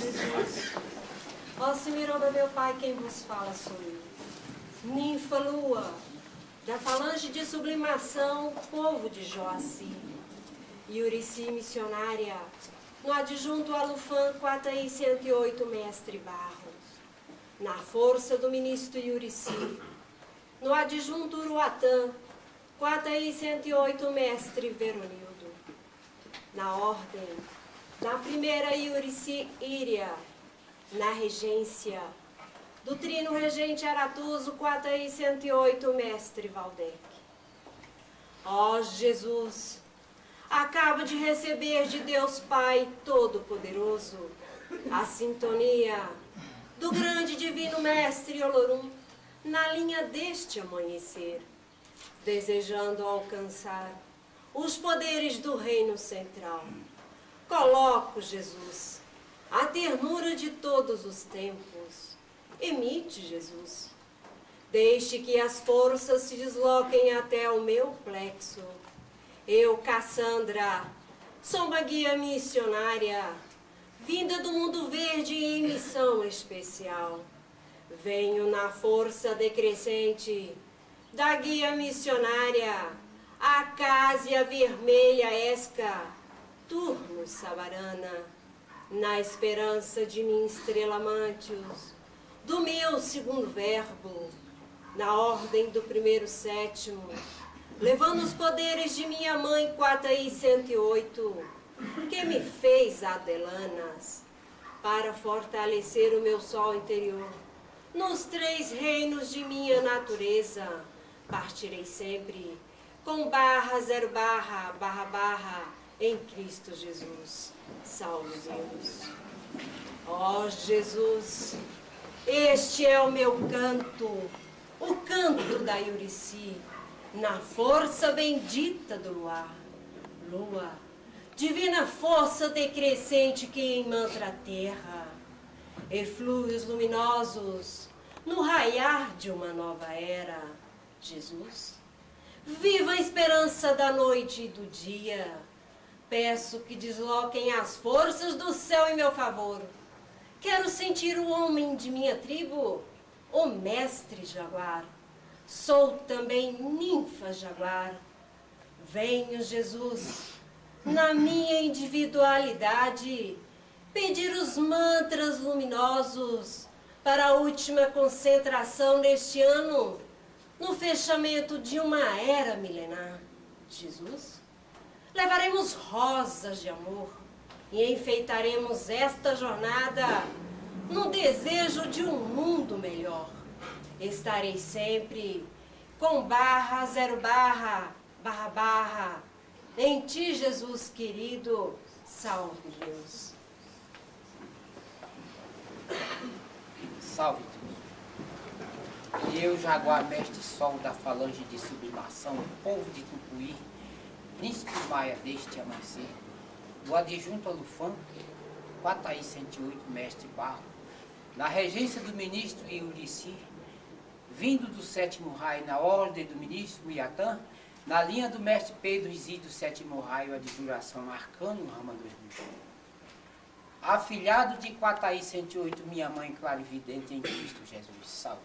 Jesus. Ó Semiroma, meu Pai, quem vos fala sou eu. Ninfa Lua, da falange de sublimação, povo de Joaci. Iurici missionária, no adjunto Alufã, Quataí 108, mestre Barros. Na força do ministro Iurici, no adjunto Uruatã, Quataí 108, mestre Veronildo. Na ordem, na primeira Iurici Íria, na regência do trino regente Aratuso, Quataí 108, mestre Valdec. Ó Jesus, acabo de receber de Deus Pai Todo-Poderoso a sintonia do grande divino mestre Olorum na linha deste amanhecer, desejando alcançar os poderes do reino central. Coloco, Jesus, a ternura de todos os tempos. Emite, Jesus. Deixe que as forças se desloquem até o meu plexo. Eu, Cassandra, sou uma guia missionária, vinda do mundo verde em missão especial. Venho na força decrescente da guia missionária, Acásia vermelha esca, turno Sabarana, na esperança de minha estrela Mantius, do meu segundo verbo, na ordem do primeiro sétimo, levando os poderes de minha mãe Quataí 108, que me fez Adelanas, para fortalecer o meu sol interior. Nos 3 reinos de minha natureza, partirei sempre com barra, zero barra, barra, barra, em Cristo Jesus. Salve Deus. Ó Jesus, este é o meu canto, o canto da Iurici, na força bendita do luar. Lua, divina força decrescente que emantra a terra, eflúvios luminosos no raiar de uma nova era. Jesus, viva a esperança da noite e do dia. Peço que desloquem as forças do céu em meu favor. Quero sentir o homem de minha tribo, o mestre jaguar. Sou também ninfa jaguar. Venho, Jesus, na minha individualidade, pedir os mantras luminosos para a última concentração neste ano, no fechamento de uma era milenar. Jesus, levaremos rosas de amor e enfeitaremos esta jornada no desejo de um mundo melhor. Estarei sempre com barra, zero barra, barra, barra, em ti, Jesus querido. Salve Deus. Salve Deus. Eu, Jaguar, mestre sol da falange de sublimação, povo de Tucuí, príncipe maia deste amanhecer, do adjunto Alufã, Quataí 108, mestre Barro, na regência do ministro Iurici, vindo do 7º raio na ordem do ministro Iatã, na linha do mestre Pedro Isídio, 7º raio, adjuração arcano, rama 2000. Afilhado de Quataí 108, minha mãe clarividente em Cristo Jesus. Salve.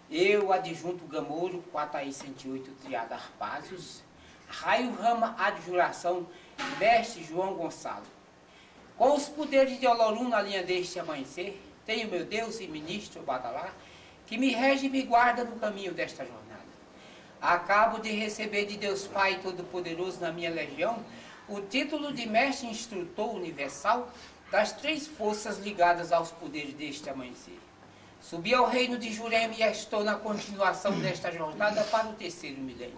Eu, adjunto Gamoro, Quataí 108, triada Arpázios, raio rama adjuração, mestre João Gonçalo. Com os poderes de Olorum na linha deste amanhecer, tenho meu Deus e ministro Badalá, que me rege e me guarda no caminho desta jornada. Acabo de receber de Deus Pai Todo-Poderoso na minha legião o título de mestre instrutor universal das 3 forças ligadas aos poderes deste amanhecer. Subi ao reino de Jurema e estou na continuação desta jornada para o 3º milênio.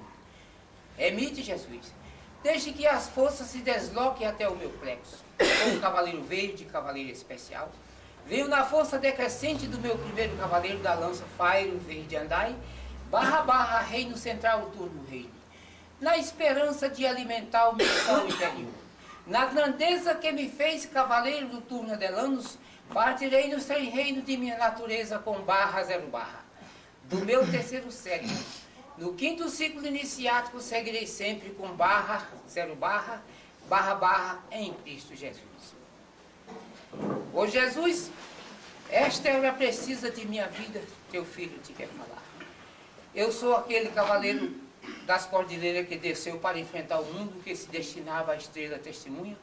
Emite, Jesus, deixe que as forças se desloquem até o meu plexo. Sou cavaleiro verde, cavaleiro especial. Venho na força decrescente do meu primeiro cavaleiro da lança Fairo Verde Andai, barra, barra, reino central, turno reino. Na esperança de alimentar o meu sol interior. Na grandeza que me fez cavaleiro do turno Adelanos, partirei nos 3 reinos de minha natureza com barra, zero barra. Do meu 3º século, no 5º ciclo iniciático, seguirei sempre com barra, zero barra, barra, barra, em Cristo Jesus. Ô Jesus, esta hora precisa de minha vida, teu filho te quer falar. Eu sou aquele cavaleiro das cordilheiras que desceu para enfrentar o mundo, que se destinava à estrela testemunha,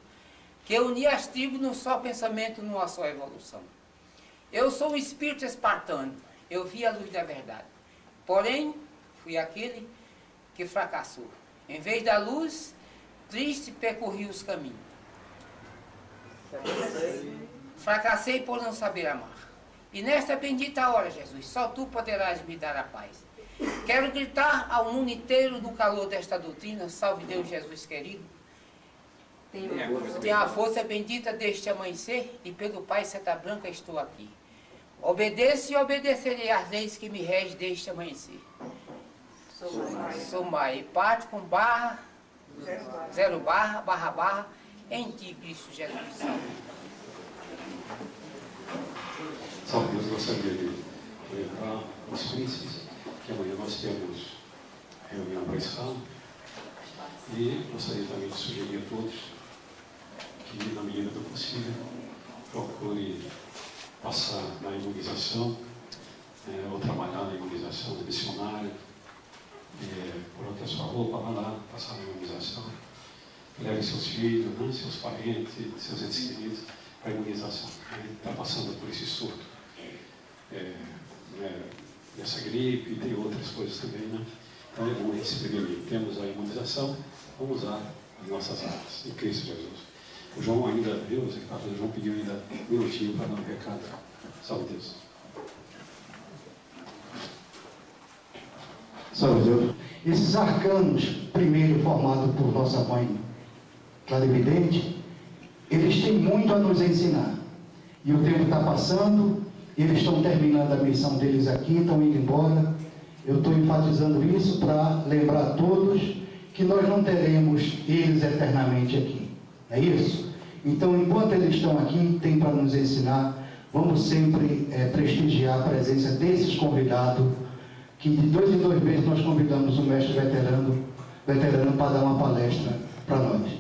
que unia as tribos num só pensamento, numa só evolução. Eu sou o espírito espartano, eu vi a luz da verdade. Porém, fui aquele que fracassou. Em vez da luz, triste percorri os caminhos. Fracassei por não saber amar. E nesta bendita hora, Jesus, só tu poderás me dar a paz. Quero gritar ao mundo inteiro no calor desta doutrina, salve Deus, Jesus querido. Tenha a força bendita deste amanhecer, e pelo Pai Seta Branca estou aqui. Obedeço e obedecerei às leis que me regem deste amanhecer. Somai, parte com barra, zero barra, barra, barra, em ti, Cristo Jesus, salve. Salve Deus, gostaria de lembrar os príncipes que amanhã nós temos reunião para encerrar, e gostaria também de sugerir a todos que, na medida do possível, procure passar na imunização, ou trabalhar na imunização missionária, coloque a sua roupa, vá lá, passar na imunização, leve seus filhos, né, seus parentes, seus entes queridos para a imunização. Está passando por esse surto dessa gripe, e tem outras coisas também, né? Então é bom a gente se prevenir. Temos a imunização, vamos usar as nossas armas em Cristo Jesus. O João ainda, viu? Você que está falando, o João pediu ainda um minutinho para dar um recado. Salve Deus. Salve Deus. Esses arcanos, primeiro formados por nossa mãe clarividente, eles têm muito a nos ensinar. E o tempo está passando, eles estão terminando a missão deles aqui, estão indo embora. Eu estou enfatizando isso para lembrar a todos que nós não teremos eles eternamente aqui. É isso? Então, enquanto eles estão aqui, tem para nos ensinar. Vamos sempre prestigiar a presença desses convidados, que de 2 em 2 meses nós convidamos um mestre veterano para dar uma palestra para nós.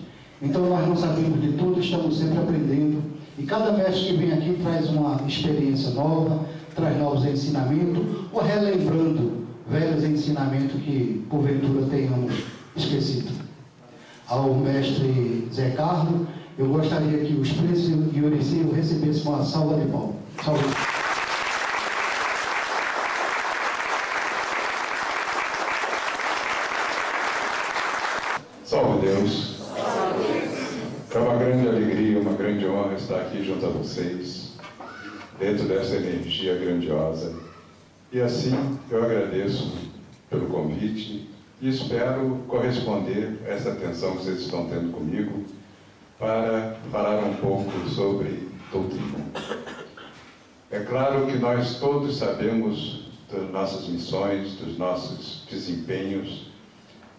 Então, nós não sabemos de tudo, estamos sempre aprendendo. E cada mestre que vem aqui traz uma experiência nova, traz novos ensinamentos, ou relembrando velhos ensinamentos que, porventura, tenhamos esquecido. Ao mestre Zé Carlos, eu gostaria que os príncipes e o Euriceu recebessem uma salva de palmas. Salve. Salve Deus. É uma grande alegria, uma grande honra estar aqui junto a vocês, dentro dessa energia grandiosa. E assim eu agradeço pelo convite e espero corresponder a essa atenção que vocês estão tendo comigo para falar um pouco sobre doutrina. É claro que nós todos sabemos das nossas missões, dos nossos desempenhos,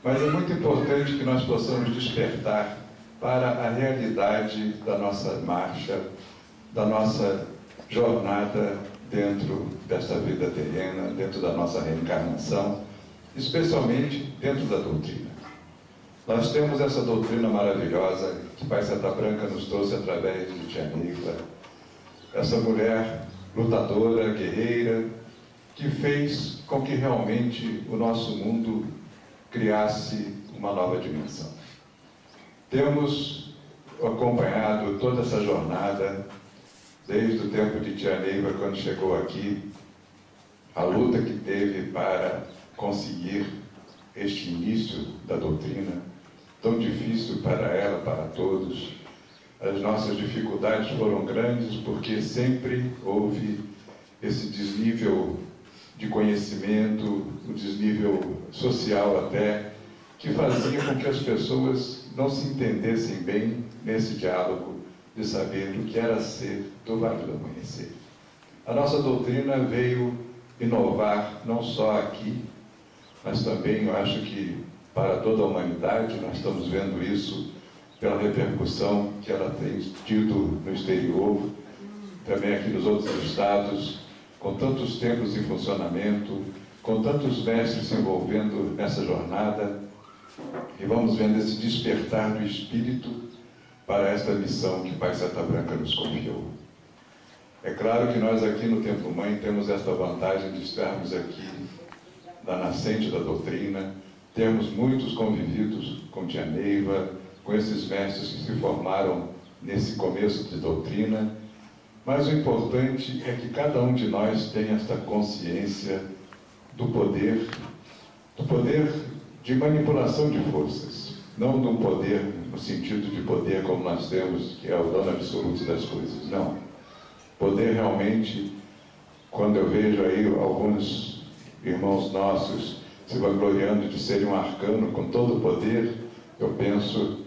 mas é muito importante que nós possamos despertar para a realidade da nossa marcha, da nossa jornada dentro desta vida terrena, dentro da nossa reencarnação, especialmente dentro da doutrina. Nós temos essa doutrina maravilhosa que Pai Seta Branca nos trouxe através de Tia Neiva, essa mulher lutadora, guerreira, que fez com que realmente o nosso mundo criasse uma nova dimensão. Temos acompanhado toda essa jornada, desde o tempo de Tia Neiva, quando chegou aqui, a luta que teve para conseguir este início da doutrina, tão difícil para ela, para todos. As nossas dificuldades foram grandes porque sempre houve esse desnível de conhecimento, o desnível social até, que fazia com que as pessoas não se entendessem bem nesse diálogo de saber o que era ser do Vale do Amanhecer. A nossa doutrina veio inovar não só aqui, mas também, eu acho que para toda a humanidade, nós estamos vendo isso pela repercussão que ela tem tido no exterior, também aqui nos outros estados, com tantos templos em funcionamento, com tantos mestres se envolvendo nessa jornada, e vamos vendo esse despertar do espírito para esta missão que Pai Seta Branca nos confiou. É claro que nós aqui no Templo Mãe temos esta vantagem de estarmos aqui na nascente da doutrina, temos muitos convividos com Tia Neiva, com esses mestres que se formaram nesse começo de doutrina, mas o importante é que cada um de nós tenha esta consciência do poder de manipulação de forças, não do poder no sentido de poder como nós temos, que é o dono absoluto das coisas, não. Poder realmente, quando eu vejo aí alguns irmãos nossos se vangloriando de serem um arcano com todo o poder, eu penso,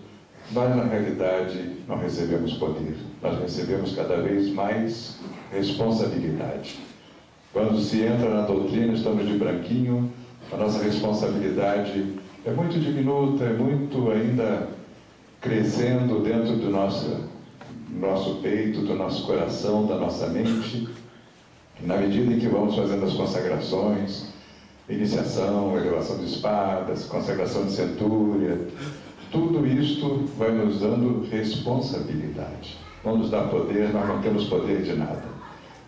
nós na realidade não recebemos poder, nós recebemos cada vez mais responsabilidade. Quando se entra na doutrina, estamos de branquinho, a nossa responsabilidade é muito diminuta, é muito ainda crescendo dentro do nosso peito, do nosso coração, da nossa mente. E na medida em que vamos fazendo as consagrações, iniciação, elevação de espadas, consagração de centúria, tudo isto vai nos dando responsabilidade. Não nos dá poder, nós não temos poder de nada.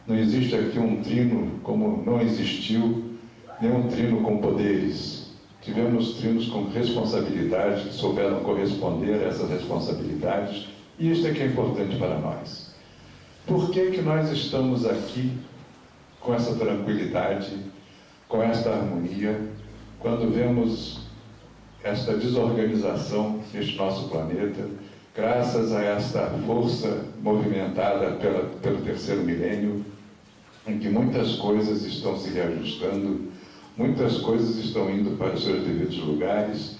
Não existe aqui um trino como não existiu nenhum trino com poderes. Tivemos trinos com responsabilidade, que souberam corresponder a essas responsabilidades, e isto é que é importante para nós. Por que que nós estamos aqui com essa tranquilidade, com esta harmonia, quando vemos esta desorganização neste nosso planeta, graças a esta força movimentada pelo terceiro milênio, em que muitas coisas estão se reajustando, muitas coisas estão indo para os seus devidos lugares,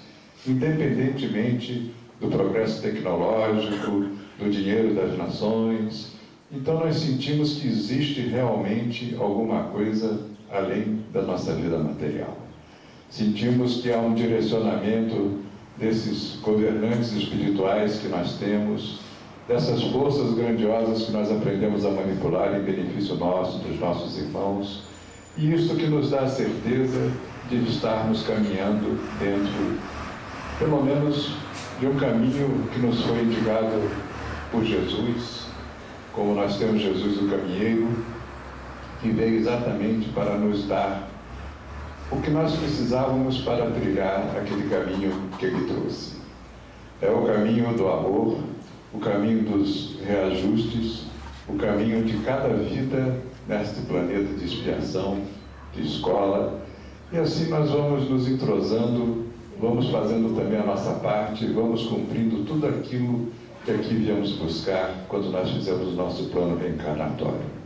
independentemente do progresso tecnológico, do dinheiro das nações. Então nós sentimos que existe realmente alguma coisa além da nossa vida material. Sentimos que há um direcionamento desses governantes espirituais que nós temos, dessas forças grandiosas que nós aprendemos a manipular em benefício nosso, dos nossos irmãos, e isto que nos dá a certeza de estarmos caminhando dentro, pelo menos, de um caminho que nos foi indicado por Jesus, como nós temos Jesus o caminheiro, que veio exatamente para nos dar o que nós precisávamos para trilhar aquele caminho que ele trouxe. É o caminho do amor, o caminho dos reajustes, o caminho de cada vida neste planeta de expiação, de escola, e assim nós vamos nos entrosando, vamos fazendo também a nossa parte, vamos cumprindo tudo aquilo que aqui viemos buscar quando nós fizemos o nosso plano reencarnatório.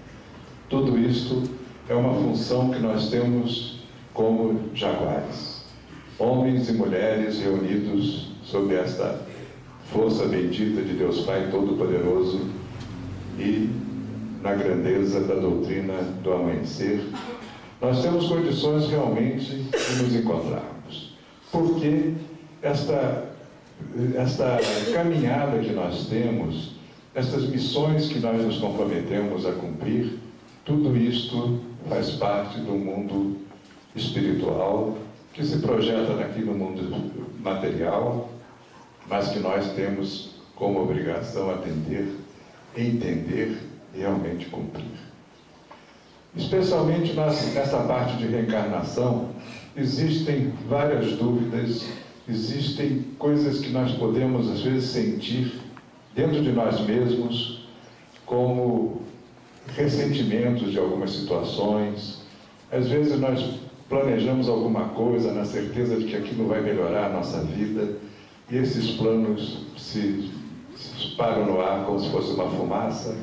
Tudo isto é uma função que nós temos como jaguares, homens e mulheres reunidos sob esta força bendita de Deus Pai Todo-Poderoso e na grandeza da doutrina do amanhecer, nós temos condições realmente de nos encontrarmos. Porque esta caminhada que nós temos, estas missões que nós nos comprometemos a cumprir, tudo isto faz parte do mundo espiritual que se projeta aqui no mundo material, mas que nós temos como obrigação atender, entender e realmente cumprir. Especialmente nessa parte de reencarnação, existem várias dúvidas, existem coisas que nós podemos às vezes sentir dentro de nós mesmos, como ressentimentos de algumas situações. Às vezes nós planejamos alguma coisa na certeza de que aquilo vai melhorar a nossa vida, e esses planos se espalham no ar como se fosse uma fumaça,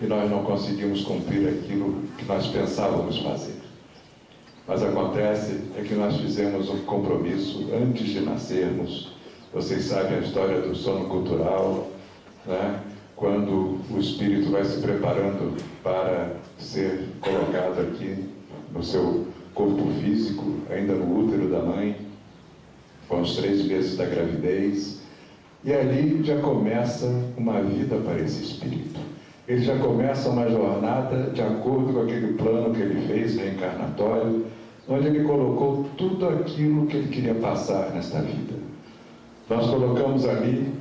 e nós não conseguimos cumprir aquilo que nós pensávamos fazer. Mas acontece é que nós fizemos um compromisso antes de nascermos. Vocês sabem a história do sono cultural, né? Quando o espírito vai se preparando para ser colocado aqui no seu corpo físico, ainda no útero da mãe, com os 3 meses da gravidez, e ali já começa uma vida para esse espírito. Ele já começa uma jornada de acordo com aquele plano que ele fez, reencarnatório, onde ele colocou tudo aquilo que ele queria passar nesta vida. Nós colocamos ali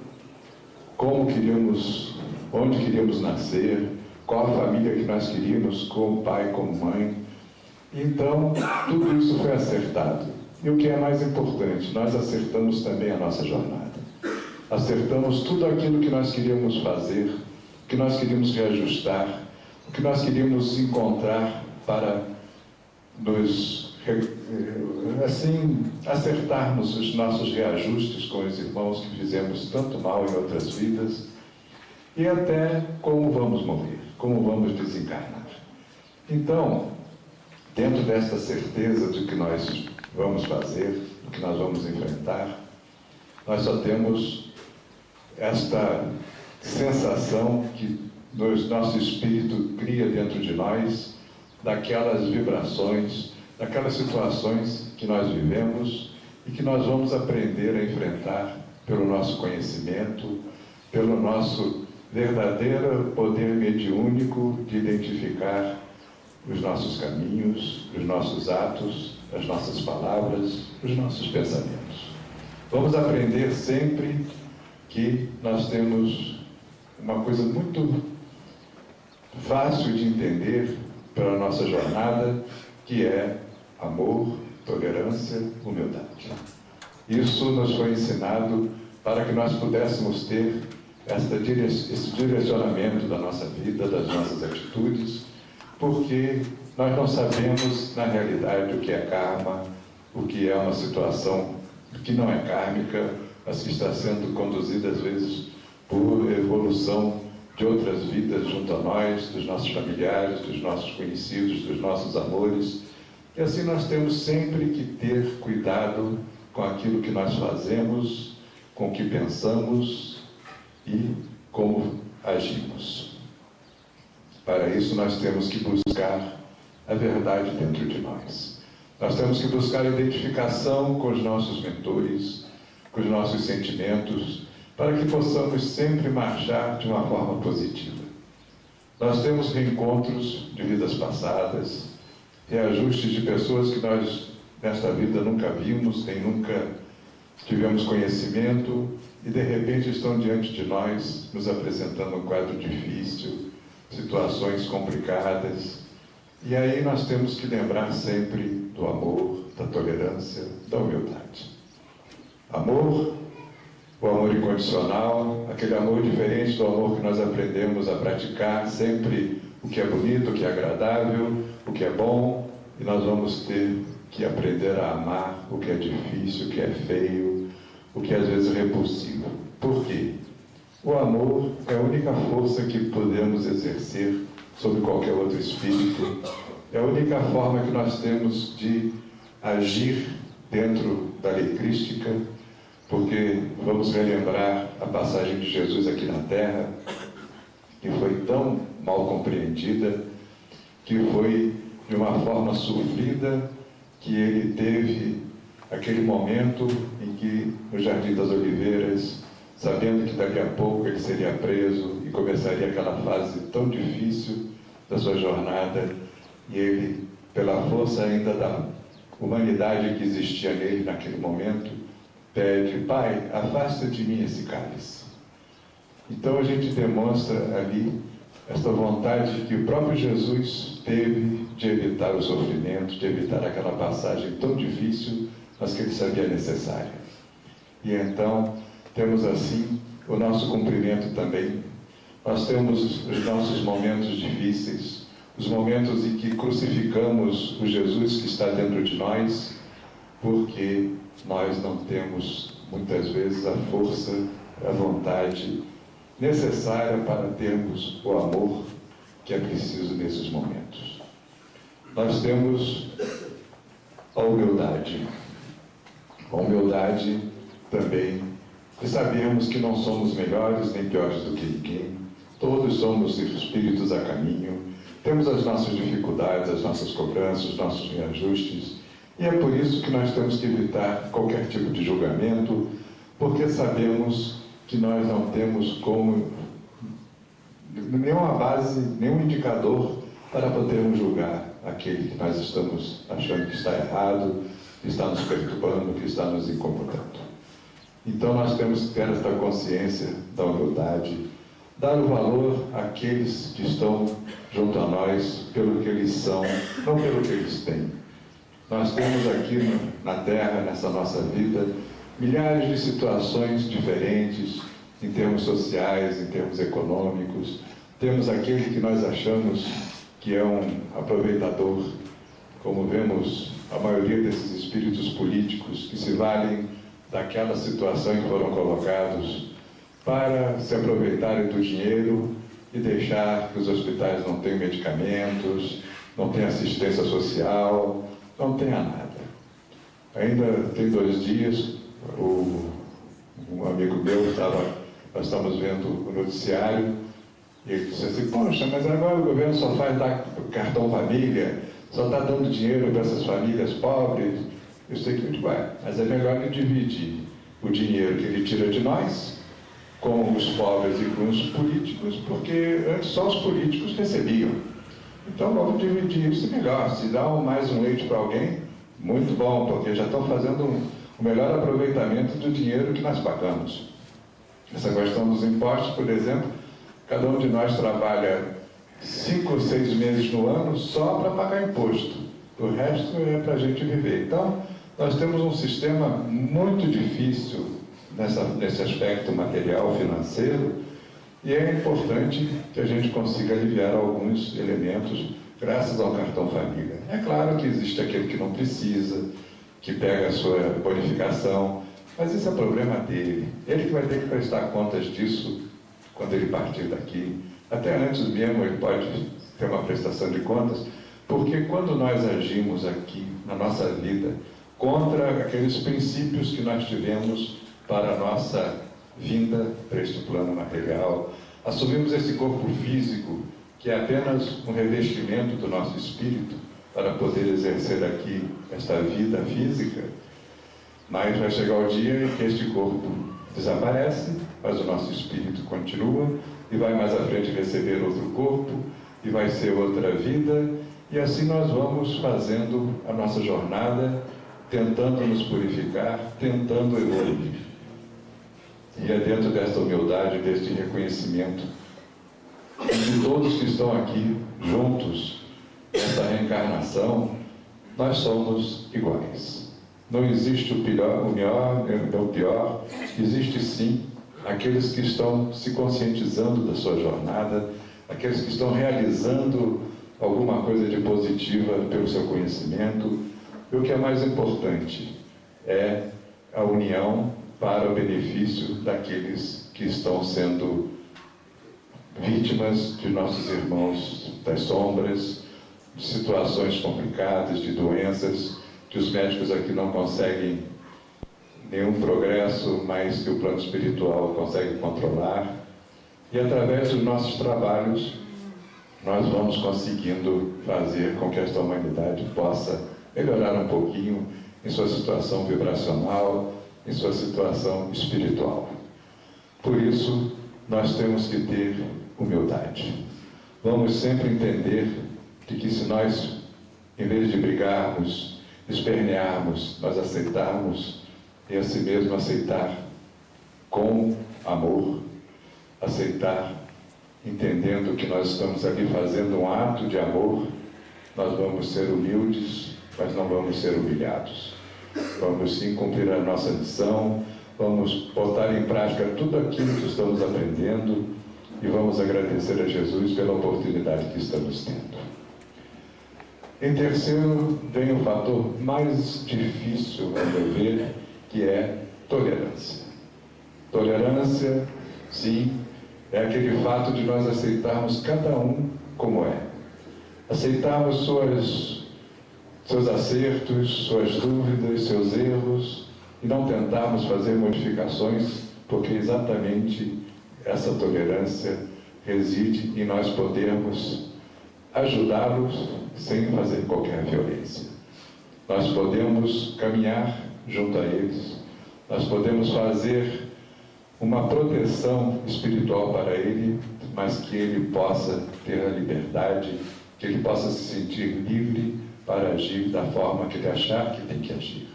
como queríamos, onde queríamos nascer, com a família que nós queríamos, como pai, como mãe. Então, tudo isso foi acertado. E o que é mais importante, nós acertamos também a nossa jornada. Acertamos tudo aquilo que nós queríamos fazer, que nós queríamos reajustar, o que nós queríamos encontrar para nos, assim, acertarmos os nossos reajustes com os irmãos que fizemos tanto mal em outras vidas, e até como vamos morrer, como vamos desencarnar. Então, dentro desta certeza de que nós vamos fazer, do que nós vamos enfrentar, nós só temos esta sensação que nosso espírito cria dentro de nós, daquelas vibrações, daquelas situações que nós vivemos e que nós vamos aprender a enfrentar pelo nosso conhecimento, pelo nosso verdadeiro poder mediúnico de identificar os nossos caminhos, os nossos atos, as nossas palavras, os nossos pensamentos. Vamos aprender sempre que nós temos uma coisa muito fácil de entender para a nossa jornada, que é amor, tolerância, humildade. Isso nos foi ensinado para que nós pudéssemos ter esse direcionamento da nossa vida, das nossas atitudes, porque nós não sabemos, na realidade, o que é karma, o que é uma situação que não é kármica, mas que está sendo conduzida, às vezes, por evolução de outras vidas junto a nós, dos nossos familiares, dos nossos conhecidos, dos nossos amores. E assim nós temos sempre que ter cuidado com aquilo que nós fazemos, com o que pensamos e como agimos. Para isso nós temos que buscar a verdade dentro de nós. Nós temos que buscar a identificação com os nossos mentores, com os nossos sentimentos, para que possamos sempre marchar de uma forma positiva. Nós temos reencontros de vidas passadas, reajustes de pessoas que nós, nesta vida, nunca vimos, nem nunca tivemos conhecimento, e de repente estão diante de nós, nos apresentando um quadro difícil, situações complicadas. E aí nós temos que lembrar sempre do amor, da tolerância, da humildade. Amor, o amor incondicional, aquele amor diferente do amor que nós aprendemos a praticar, sempre o que é bonito, o que é agradável, o que é bom, e nós vamos ter que aprender a amar o que é difícil, o que é feio, o que às vezes é repulsivo. Por quê? O amor é a única força que podemos exercer sobre qualquer outro espírito, é a única forma que nós temos de agir dentro da lei crística, porque vamos relembrar a passagem de Jesus aqui na Terra, que foi tão mal compreendida, que foi de uma forma sofrida, que ele teve aquele momento em que, no Jardim das Oliveiras, sabendo que daqui a pouco ele seria preso e começaria aquela fase tão difícil da sua jornada, e ele, pela força ainda da humanidade que existia nele naquele momento, pede: Pai, afasta de mim esse cálice. Então a gente demonstra ali esta vontade que o próprio Jesus teve de evitar o sofrimento, de evitar aquela passagem tão difícil, mas que ele sabia necessária. E então temos assim o nosso cumprimento também. Nós temos os nossos momentos difíceis, os momentos em que crucificamos o Jesus que está dentro de nós, porque nós não temos, muitas vezes, a força, a vontade necessária para termos o amor que é preciso nesses momentos. Nós temos a humildade. A humildade também de sabermos que não somos melhores nem piores do que ninguém. Todos somos espíritos a caminho. Temos as nossas dificuldades, as nossas cobranças, os nossos reajustes. E é por isso que nós temos que evitar qualquer tipo de julgamento, porque sabemos que nós não temos como nenhuma base, nenhum indicador para podermos julgar aquele que nós estamos achando que está errado, que está nos perturbando, que está nos incomodando. Então nós temos que ter esta consciência da humildade, dar o valor àqueles que estão junto a nós pelo que eles são, não pelo que eles têm. Nós temos aqui na Terra, nessa nossa vida, milhares de situações diferentes, em termos sociais, em termos econômicos. Temos aquele que nós achamos que é um aproveitador, como vemos a maioria desses espíritos políticos que se valem daquela situação em que foram colocados para se aproveitarem do dinheiro e deixar que os hospitais não tenham medicamentos, não tenham assistência social, não tenham nada. Ainda tem 2 dias, um amigo meu nós estamos vendo o noticiário, e ele disse assim: poxa, mas agora o governo só faz dar cartão família, só está dando dinheiro para essas famílias pobres. Eu sei que ele vai, mas é melhor ele dividir o dinheiro que ele tira de nós com os pobres e com os políticos, porque antes só os políticos recebiam. Então vamos dividir isso melhor. Se dá mais um leite para alguém, muito bom, porque já estão fazendo o melhor aproveitamento do dinheiro que nós pagamos. Essa questão dos impostos, por exemplo, cada um de nós trabalha 5 ou 6 meses no ano só para pagar imposto. O resto é para a gente viver. Então, nós temos um sistema muito difícil nesse aspecto material, financeiro, e é importante que a gente consiga aliviar alguns elementos graças ao cartão família. É claro que existe aquele que não precisa, que pega a sua bonificação, mas esse é problema dele. Ele que vai ter que prestar contas disso quando ele partir daqui. Até antes mesmo ele pode ter uma prestação de contas, porque quando nós agimos aqui na nossa vida contra aqueles princípios que nós tivemos para a nossa vinda para este plano material, assumimos esse corpo físico que é apenas um revestimento do nosso espírito para poder exercer aqui esta vida física, mas vai chegar o dia em que este corpo desaparece, mas o nosso espírito continua e vai mais à frente receber outro corpo e vai ser outra vida, e assim nós vamos fazendo a nossa jornada, tentando nos purificar, tentando evoluir. E é dentro desta humildade, deste reconhecimento de todos que estão aqui juntos nessa reencarnação, nós somos iguais. Não existe o melhor, o pior, existe sim aqueles que estão se conscientizando da sua jornada, aqueles que estão realizando alguma coisa de positiva pelo seu conhecimento. E o que é mais importante é a união para o benefício daqueles que estão sendo vítimas de nossos irmãos das sombras, de situações complicadas, de doenças, que os médicos aqui não conseguem nenhum progresso, mas que o plano espiritual consegue controlar. E através dos nossos trabalhos, nós vamos conseguindo fazer com que esta humanidade possa melhorar um pouquinho em sua situação vibracional, em sua situação espiritual. Por isso, nós temos que ter humildade. Vamos sempre entender de que se nós, em vez de brigarmos, espernearmos, nós aceitarmos e a si mesmo aceitar com amor, aceitar entendendo que nós estamos ali fazendo um ato de amor, nós vamos ser humildes, mas não vamos ser humilhados. Vamos sim cumprir a nossa missão, vamos botar em prática tudo aquilo que estamos aprendendo e vamos agradecer a Jesus pela oportunidade que estamos tendo. Em terceiro, vem o fator mais difícil, a meu ver, que é tolerância. Tolerância, sim, é aquele fato de nós aceitarmos cada um como é. Aceitarmos seus acertos, suas dúvidas, seus erros, e não tentarmos fazer modificações, porque exatamente essa tolerância reside em nós podermos ajudá-los sem fazer qualquer violência. Nós podemos caminhar junto a eles, nós podemos fazer uma proteção espiritual para ele, mas que ele possa ter a liberdade, que ele possa se sentir livre para agir da forma que ele achar que tem que agir.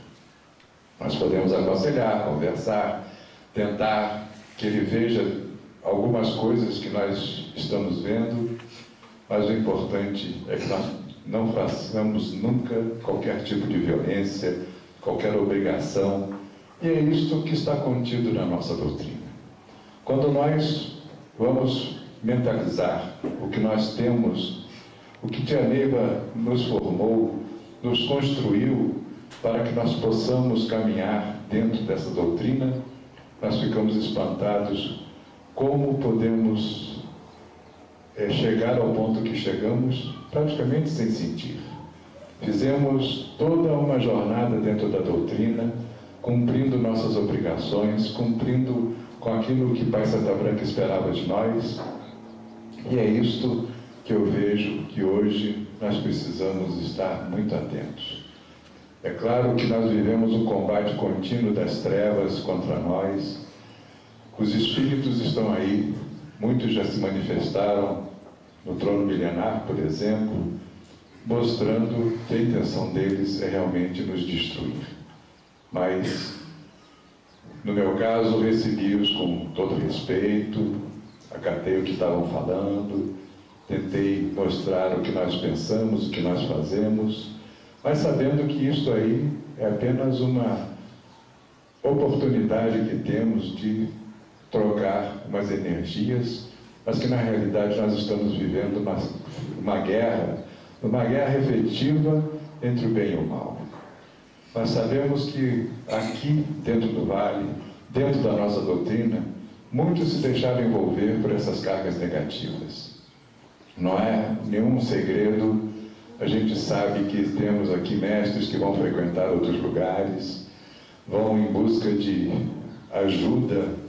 Nós podemos aconselhar, conversar, tentar que ele veja algumas coisas que nós estamos vendo, mas o importante é que nós não façamos nunca qualquer tipo de violência, qualquer obrigação, e é isto que está contido na nossa doutrina. Quando nós vamos mentalizar o que nós temos, o que Tia Neiva nos formou, nos construiu para que nós possamos caminhar dentro dessa doutrina, nós ficamos espantados como podemos chegar ao ponto que chegamos praticamente sem sentir. Fizemos toda uma jornada dentro da doutrina, cumprindo nossas obrigações, cumprindo com aquilo que Pai Santa Branca esperava de nós, e é isto que eu vejo que hoje nós precisamos estar muito atentos. É claro que nós vivemos um combate contínuo das trevas contra nós. Os espíritos estão aí, muitos já se manifestaram no trono milenar, por exemplo, mostrando que a intenção deles é realmente nos destruir. Mas, no meu caso, recebi-os com todo respeito, acatei o que estavam falando, tentei mostrar o que nós pensamos, o que nós fazemos, mas sabendo que isto aí é apenas uma oportunidade que temos de trocar umas energias, mas que na realidade nós estamos vivendo uma guerra efetiva entre o bem e o mal. Nós sabemos que aqui dentro do vale, dentro da nossa doutrina, muitos se deixaram envolver por essas cargas negativas. Não é nenhum segredo, a gente sabe que temos aqui mestres que vão frequentar outros lugares, vão em busca de ajuda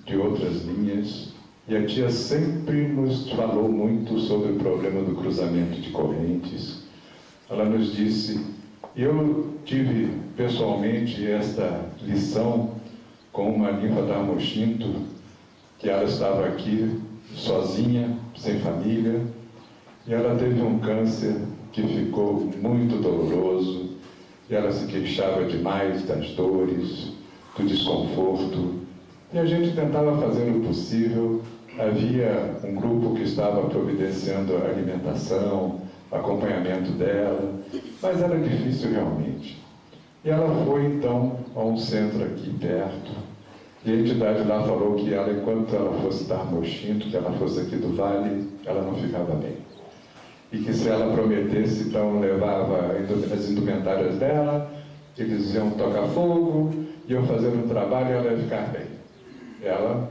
de outras linhas, e a tia sempre nos falou muito sobre o problema do cruzamento de correntes. Ela nos disse, eu tive pessoalmente esta lição com uma ninfa da Armochinto, que ela estava aqui sozinha, sem família, e ela teve um câncer que ficou muito doloroso, e ela se queixava demais das dores, do desconforto, e a gente tentava fazer o possível. Havia um grupo que estava providenciando a alimentação, acompanhamento dela, mas era difícil realmente. E ela foi então a um centro aqui perto, e a entidade lá falou que ela, enquanto ela fosse da Armochinto, que ela fosse aqui do Vale, ela não ficava bem. E que se ela prometesse, então levava as indumentárias dela, eles iam tocar fogo, iam fazer um trabalho e ela ia ficar bem. Ela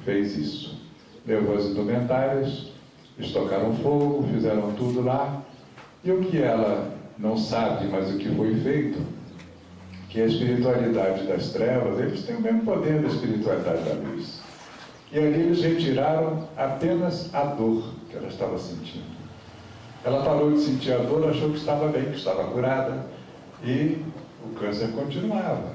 fez isso. Levou as indumentárias, eles tocaram fogo, fizeram tudo lá, e o que ela não sabe, mas o que foi feito, que a espiritualidade das trevas, eles têm o mesmo poder da espiritualidade da luz. E ali eles retiraram apenas a dor que ela estava sentindo. Ela parou de sentir a dor, achou que estava bem, que estava curada, e o câncer continuava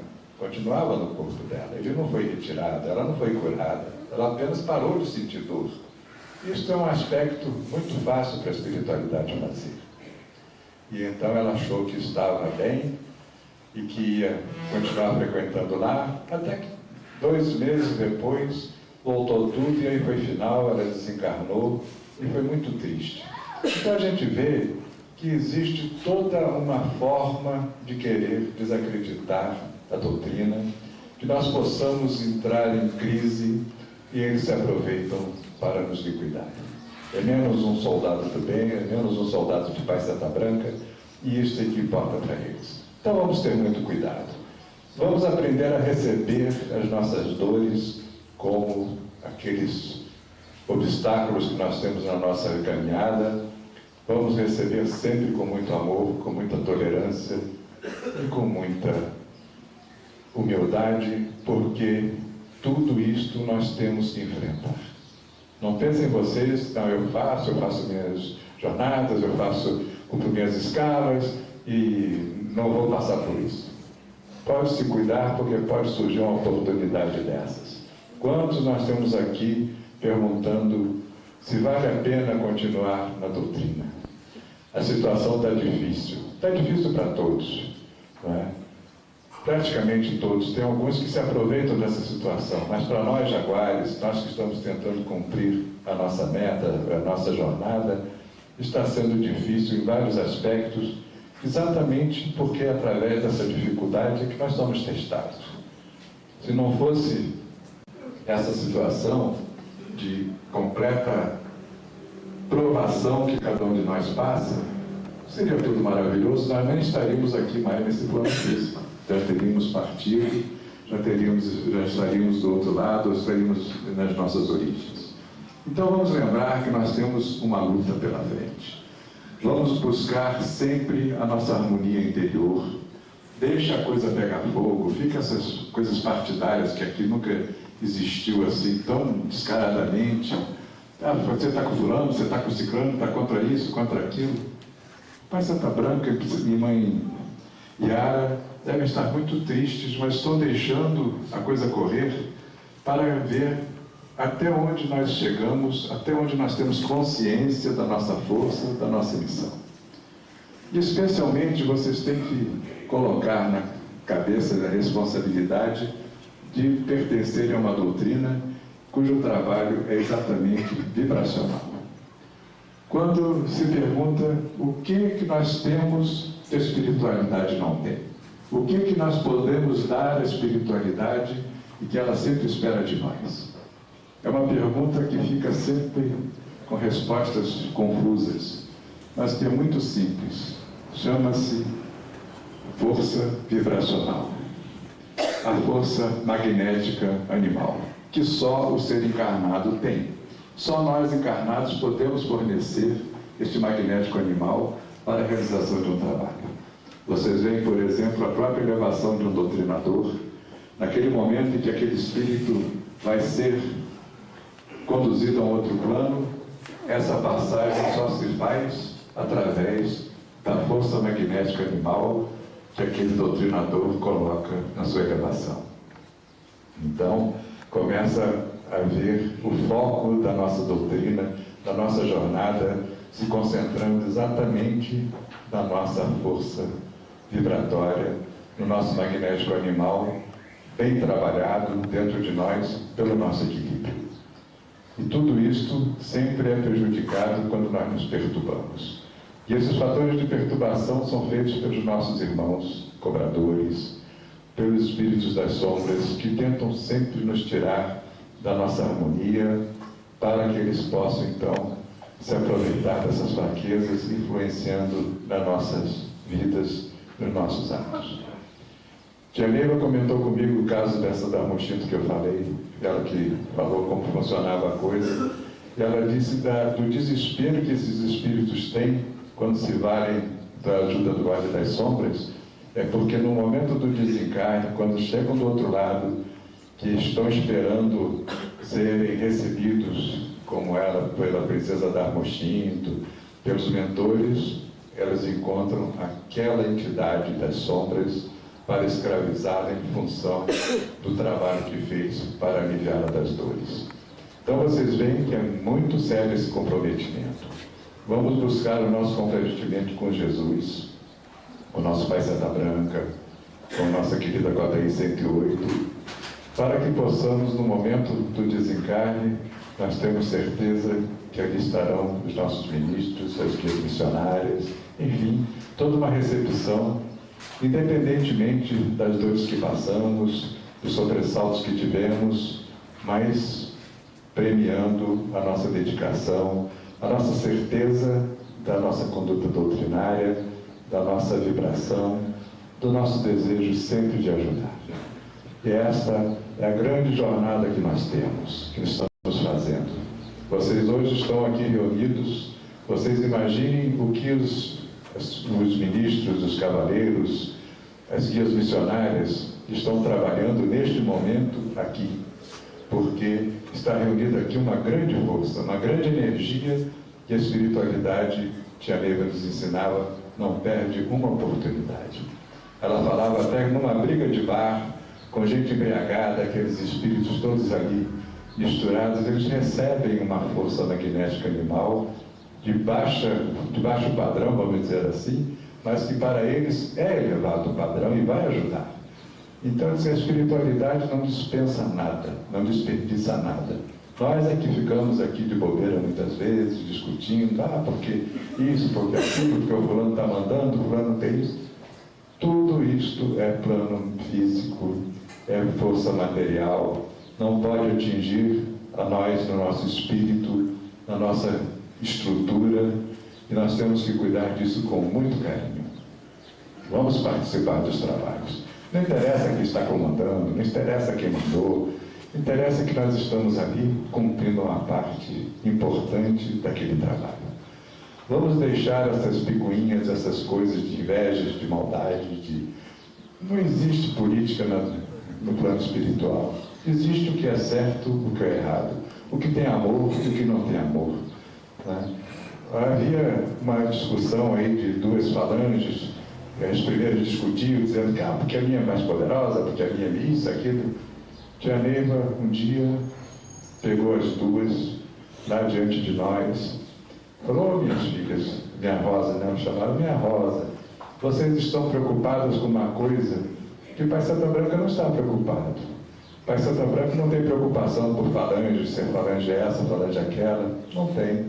no corpo dela. Ele não foi retirado, ela não foi curada, ela apenas parou de sentir dor. Isso é um aspecto muito fácil para a espiritualidade fazer. E então ela achou que estava bem e que ia continuar frequentando lá, até que 2 meses depois voltou tudo e aí foi final, ela desencarnou e foi muito triste. Então a gente vê que existe toda uma forma de querer desacreditar a doutrina, que nós possamos entrar em crise e eles se aproveitam para nos liquidar. É menos um soldado do bem, é menos um soldado de Pai Santa Branca, e isso é que importa para eles. Então vamos ter muito cuidado. Vamos aprender a receber as nossas dores como aqueles obstáculos que nós temos na nossa caminhada. Vamos receber sempre com muito amor, com muita tolerância e com muita humildade, porque tudo isto nós temos que enfrentar. Não pensem vocês, não, eu faço minhas jornadas, cumpro minhas escalas e não vou passar por isso. Pode se cuidar, porque pode surgir uma oportunidade dessas. Quantos nós temos aqui perguntando se vale a pena continuar na doutrina? A situação está difícil para todos, não é? praticamente todos, tem alguns que se aproveitam dessa situação, mas para nós jaguares, nós que estamos tentando cumprir a nossa meta, a nossa jornada, está sendo difícil em vários aspectos, exatamente porque é através dessa dificuldade que nós somos testados. Se não fosse essa situação de completa provação que cada um de nós passa, seria tudo maravilhoso, nós nem estaríamos aqui mais nesse plano físico. Já teríamos partido, já estaríamos do outro lado, estaríamos nas nossas origens. Então vamos lembrar que nós temos uma luta pela frente. Vamos buscar sempre a nossa harmonia interior. Deixa a coisa pegar fogo, fica essas coisas partidárias que aqui nunca existiu assim tão descaradamente. Ah, você está com fulano, você está com ciclano, está contra isso, contra aquilo. Pai Santa Branca e mãe Yara devem estar muito tristes, mas estou deixando a coisa correr para ver até onde nós chegamos, até onde nós temos consciência da nossa força, da nossa missão. E especialmente vocês têm que colocar na cabeça a responsabilidade de pertencerem a uma doutrina cujo trabalho é exatamente vibracional. Quando se pergunta o que nós temos que a espiritualidade não tem, o que nós podemos dar à espiritualidade e que ela sempre espera de nós, é uma pergunta que fica sempre com respostas confusas, mas que é muito simples. Chama-se força vibracional, a força magnética animal, que só o ser encarnado tem. Só nós encarnados podemos fornecer este magnético animal para a realização de um trabalho. Vocês veem, por exemplo, a própria elevação de um doutrinador, naquele momento em que aquele espírito vai ser conduzido a um outro plano, essa passagem só se faz através da força magnética animal que aquele doutrinador coloca na sua elevação. Então, começa a ver o foco da nossa doutrina, da nossa jornada, se concentrando exatamente na nossa força vibratória, no nosso magnético animal, bem trabalhado dentro de nós, pelo nosso equilíbrio. E tudo isto sempre é prejudicado quando nós nos perturbamos. E esses fatores de perturbação são feitos pelos nossos irmãos cobradores, pelos espíritos das sombras, que tentam sempre nos tirar da nossa harmonia, para que eles possam, então, se aproveitar dessas fraquezas, influenciando nas nossas vidas, nos nossos atos. Tia Neiva comentou comigo o caso dessa da Mochinto que eu falei, ela que falou como funcionava a coisa, e ela disse do desespero que esses espíritos têm quando se valem da ajuda do Vale das Sombras, é porque no momento do desencarne, quando chegam do outro lado, que estão esperando serem recebidos, como ela, pela princesa Darmochinto, pelos mentores, elas encontram aquela entidade das sombras para escravizá-la em função do trabalho que fez para aliviá-la das dores. Então vocês veem que é muito sério esse comprometimento. Vamos buscar o nosso comprometimento com Jesus, com o nosso Pai Santa Branca, com a nossa querida Cota 108, para que possamos, no momento do desencarne, nós temos certeza que ali estarão os nossos ministros, as guias missionárias, enfim, toda uma recepção, independentemente das dores que passamos, dos sobressaltos que tivemos, mas premiando a nossa dedicação, a nossa certeza da nossa conduta doutrinária, da nossa vibração, do nosso desejo sempre de ajudar. E esta é a grande jornada que nós temos, que estamos fazendo. Vocês hoje estão aqui reunidos, vocês imaginem o que os ministros, os cavaleiros, as guias missionárias estão trabalhando neste momento aqui, porque está reunida aqui uma grande força, uma grande energia, que a espiritualidade, Tia Neiva nos ensinava, não perde uma oportunidade. Ela falava até numa briga de bar, com gente embriagada, aqueles espíritos todos ali misturados, eles recebem uma força magnética animal de baixo padrão, vamos dizer assim, mas que para eles é elevado o padrão e vai ajudar. Então, assim, a espiritualidade não dispensa nada, não desperdiça nada. Nós é que ficamos aqui de bobeira muitas vezes, discutindo, porque isso, porque aquilo, porque o fulano está mandando, o fulano tem isso. Tudo isto é plano físico, é força material, não pode atingir a nós, no nosso espírito, na nossa estrutura, e nós temos que cuidar disso com muito carinho. Vamos participar dos trabalhos. Não interessa quem está comandando, não interessa quem mandou, interessa que nós estamos ali cumprindo uma parte importante daquele trabalho. Vamos deixar essas picuinhas, essas coisas de invejas, de maldade, Não existe política no plano espiritual. Existe o que é certo, o que é errado, o que tem amor e o que não tem amor. Né? Havia uma discussão aí de duas falanges. As primeiras discutiam, dizendo que porque a minha é mais poderosa, porque a minha é isso, aquilo. Tia Neiva, um dia, pegou as duas lá diante de nós, falou: minhas filhas, minha Rosa, né? Me chamaram minha Rosa, vocês estão preocupadas com uma coisa que o Pai Santa Branca não está preocupado. O Pai Santa Branca não tem preocupação por falange, ser falange essa, falange aquela, não tem.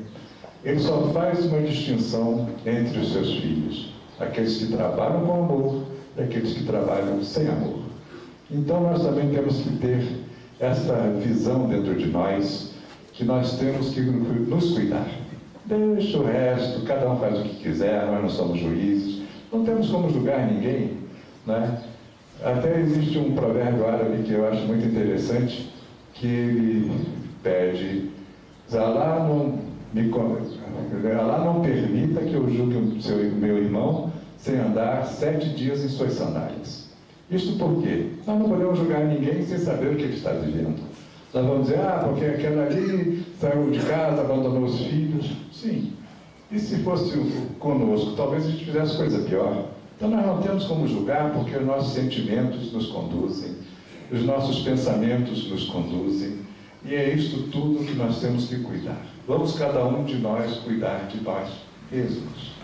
Ele só faz uma distinção entre os seus filhos. Aqueles que trabalham com amor e aqueles que trabalham sem amor. Então nós também temos que ter essa visão dentro de nós, que nós temos que nos cuidar. Deixa o resto, cada um faz o que quiser, nós não somos juízes, não temos como julgar ninguém, né? Até existe um provérbio árabe que eu acho muito interessante, que ele pede: Allah não permita que eu julgue o meu irmão sem andar 7 dias em suas sandálias. Isto por quê? Nós não podemos julgar ninguém sem saber o que ele está vivendo. Nós vamos dizer: porque aquela ali saiu de casa, abandonou os filhos. Sim. E se fosse conosco, talvez a gente fizesse coisa pior. Então nós não temos como julgar, porque os nossos sentimentos nos conduzem, os nossos pensamentos nos conduzem, e é isso tudo que nós temos que cuidar. Vamos cada um de nós cuidar de nós mesmos.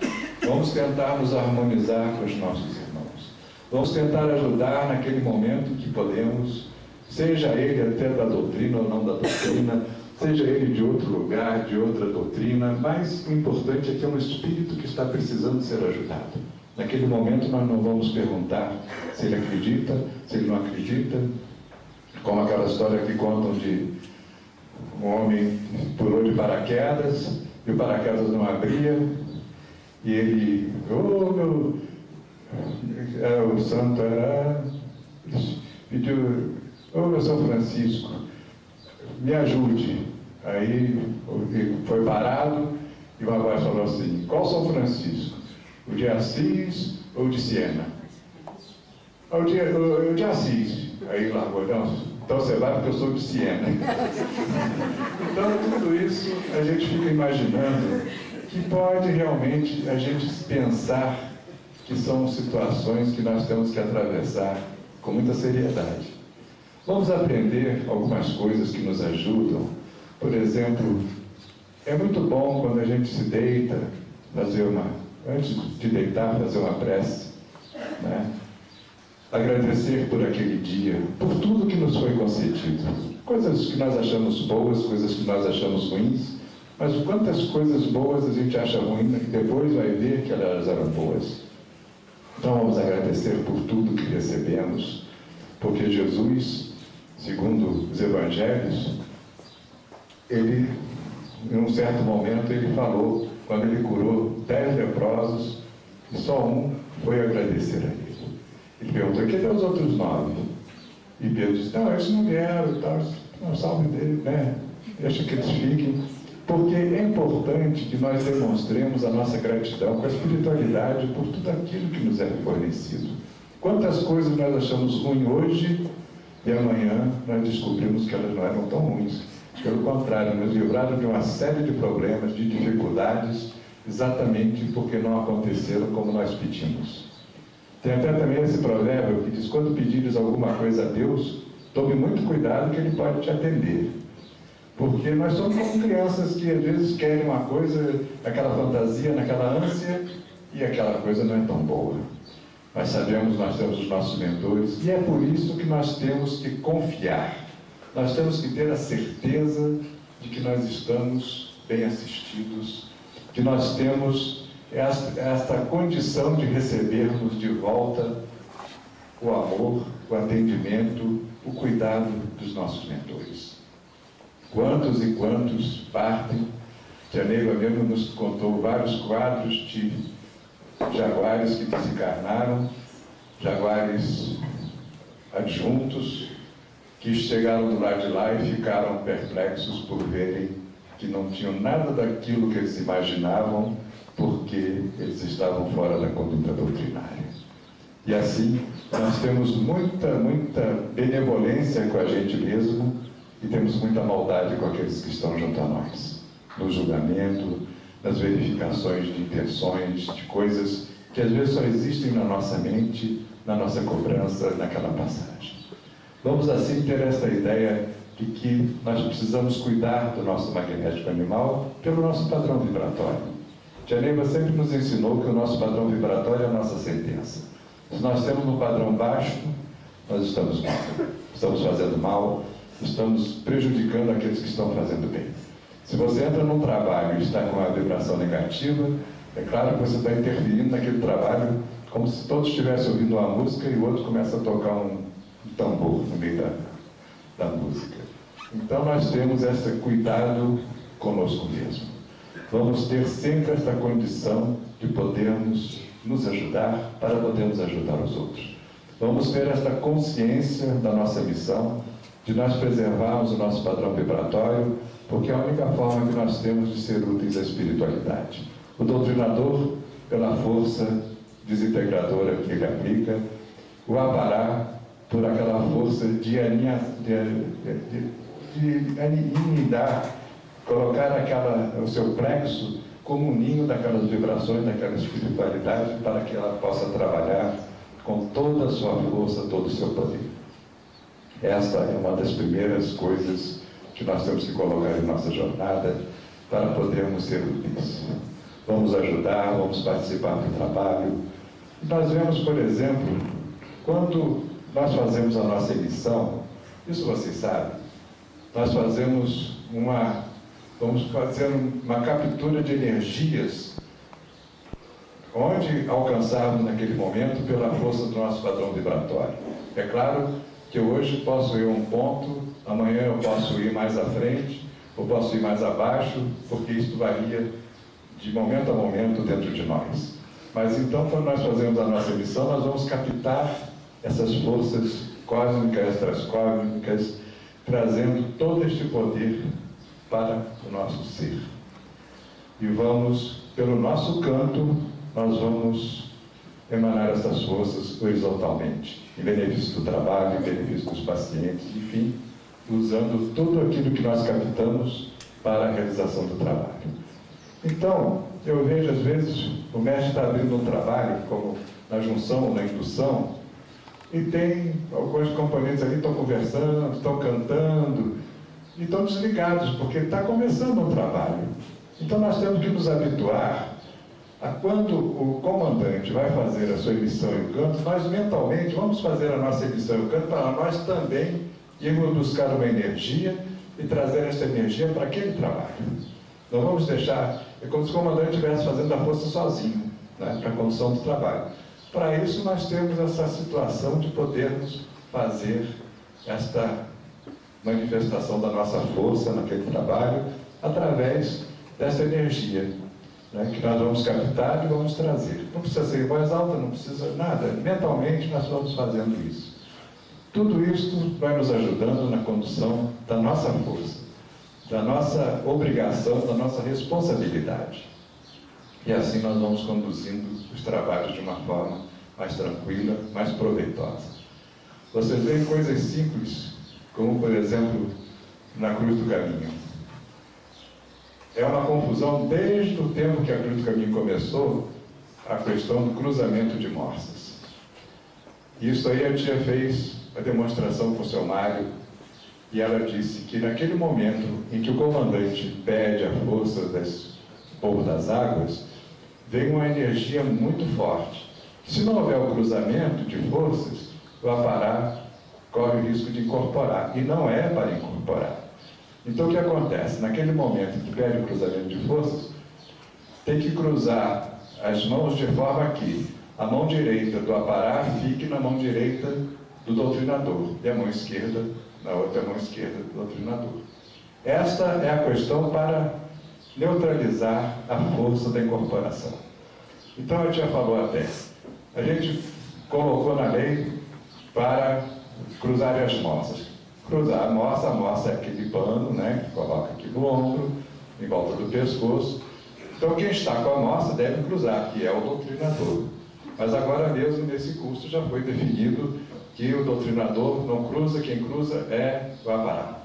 Vamos tentar nos harmonizar com os nossos irmãos. Vamos tentar ajudar naquele momento que podemos, seja ele até da doutrina ou não da doutrina, seja ele de outro lugar, de outra doutrina, mas o importante é que é um espírito que está precisando ser ajudado. Naquele momento nós não vamos perguntar se ele acredita, se ele não acredita, como aquela história que contam de um homem pulou de paraquedas, e o paraquedas não abria, e ele, o santo era, pediu: meu São Francisco, me ajude. Aí ele foi parado, e uma voz falou assim: qual São Francisco? O de Assis ou o de Siena? O de Assis. Aí largou: não, então você vai porque eu sou de Siena. Então tudo isso a gente fica imaginando que pode realmente a gente pensar que são situações que nós temos que atravessar com muita seriedade. Vamos aprender algumas coisas que nos ajudam. Por exemplo, é muito bom quando a gente se deita, antes de deitar, fazer uma prece, né? Agradecer por aquele dia, por tudo que nos foi concedido. Coisas que nós achamos boas, coisas que nós achamos ruins, mas quantas coisas boas a gente acha ruim e depois vai ver que elas eram boas. Então vamos agradecer por tudo que recebemos, porque Jesus, segundo os evangelhos, ele, em um certo momento, ele falou, quando ele curou 10 leprosos, e só um foi agradecer a ele. Ele perguntou: cadê os outros 9? E Pedro disse: não, eles não vieram, não, salve dele, né? Deixa que eles fiquem. Porque é importante que nós demonstremos a nossa gratidão com a espiritualidade por tudo aquilo que nos é fornecido. Quantas coisas nós achamos ruins hoje e amanhã nós descobrimos que elas não eram tão ruins. Pelo contrário, nos livraram de uma série de problemas, de dificuldades, exatamente porque não aconteceram como nós pedimos. Tem até também esse provérbio que diz: quando pedires alguma coisa a Deus, tome muito cuidado que Ele pode te atender. Porque nós somos como crianças que às vezes querem uma coisa, aquela fantasia, naquela ânsia, e aquela coisa não é tão boa. Nós sabemos, nós temos os nossos mentores, e é por isso que nós temos que confiar. Nós temos que ter a certeza de que nós estamos bem assistidos, que nós temos esta condição de recebermos de volta o amor, o atendimento, o cuidado dos nossos mentores. Quantos e quantos partem? Tia Neiva mesmo nos contou vários quadros de jaguares que desencarnaram, jaguares adjuntos, que chegaram do lado de lá e ficaram perplexos por verem que não tinham nada daquilo que eles imaginavam, porque eles estavam fora da conduta doutrinária. E assim, nós temos muita benevolência com a gente mesmo e temos muita maldade com aqueles que estão junto a nós. No julgamento, nas verificações de intenções, de coisas que às vezes só existem na nossa mente, na nossa cobrança, naquela passagem. Vamos assim ter esta ideia de que nós precisamos cuidar do nosso magnético animal pelo nosso padrão vibratório. Tia Neiva sempre nos ensinou que o nosso padrão vibratório é a nossa sentença. Se nós temos um padrão baixo, nós estamos mal. Estamos fazendo mal, estamos prejudicando aqueles que estão fazendo bem. Se você entra num trabalho e está com a vibração negativa, é claro que você está interferindo naquele trabalho como se todos estivessem ouvindo uma música e o outro começa a tocar um tambor no meio da música. Então nós temos esse cuidado conosco mesmo. Vamos ter sempre esta condição de podermos nos ajudar para podermos ajudar os outros. Vamos ter esta consciência da nossa missão, de nós preservarmos o nosso padrão vibratório, porque é a única forma que nós temos de ser úteis à espiritualidade. O doutrinador, pela força desintegradora que ele aplica, o abará por aquela força de inimidar, colocar o seu plexo como um ninho daquelas vibrações, daquela espiritualidade, para que ela possa trabalhar com toda a sua força, todo o seu poder. Esta é uma das primeiras coisas que nós temos que colocar em nossa jornada para podermos ser úteis. Vamos ajudar, vamos participar do trabalho. Nós vemos, por exemplo, quando nós fazemos a nossa emissão, isso vocês sabem, nós fazemos vamos fazer uma captura de energias onde alcançarmos naquele momento pela força do nosso padrão vibratório. É claro que hoje posso ir a um ponto, amanhã eu posso ir mais à frente, ou posso ir mais abaixo, porque isso varia de momento a momento dentro de nós. Mas então, quando nós fazemos a nossa emissão, nós vamos captar essas forças cósmicas, transcósmicas, trazendo todo este poder para o nosso ser. E vamos, pelo nosso canto, nós vamos emanar essas forças horizontalmente, em benefício do trabalho, em benefício dos pacientes, enfim, usando tudo aquilo que nós captamos para a realização do trabalho. Então, eu vejo às vezes o mestre está abrindo um trabalho, como na junção ou na indução, e tem alguns componentes ali que estão conversando, estão cantando, e estão desligados, porque está começando um trabalho. Então nós temos que nos habituar a quando o comandante vai fazer a sua emissão e o canto, nós mentalmente vamos fazer a nossa emissão e o canto para nós também irmos buscar uma energia e trazer essa energia para aquele trabalho. Não vamos deixar, é como se o comandante estivesse fazendo a força sozinho, né, para a condução do trabalho. Para isso nós temos essa situação de podermos fazer esta manifestação da nossa força naquele trabalho através dessa energia, né, que nós vamos captar e vamos trazer. Não precisa ser em voz alta, não precisa nada. Mentalmente nós vamos fazendo isso. Tudo isso vai nos ajudando na condução da nossa força, da nossa obrigação, da nossa responsabilidade. E assim nós vamos conduzindo os trabalhos de uma forma mais tranquila, mais proveitosa. Vocês veem coisas simples, como por exemplo, na Cruz do Caminho. É uma confusão desde o tempo que a Cruz do Caminho começou, a questão do cruzamento de morsas. Isso aí a tia fez a demonstração com o seu Mário, e ela disse que naquele momento em que o comandante pede a força do povo das águas, veio uma energia muito forte. Se não houver o cruzamento de forças, o aparato corre o risco de incorporar, e não é para incorporar. Então o que acontece? Naquele momento que pede o cruzamento de forças, tem que cruzar as mãos de forma que a mão direita do aparato fique na mão direita do doutrinador, e a mão esquerda na outra mão esquerda do doutrinador. Esta é a questão para neutralizar a força da incorporação. Então a tia falou até, a gente colocou na lei para cruzar as moças. Cruzar a moça é aquele pano, né, que coloca aqui no ombro, em volta do pescoço. Então quem está com a moça deve cruzar, que é o doutrinador. Mas agora mesmo nesse curso já foi definido que o doutrinador não cruza, quem cruza é o aparato.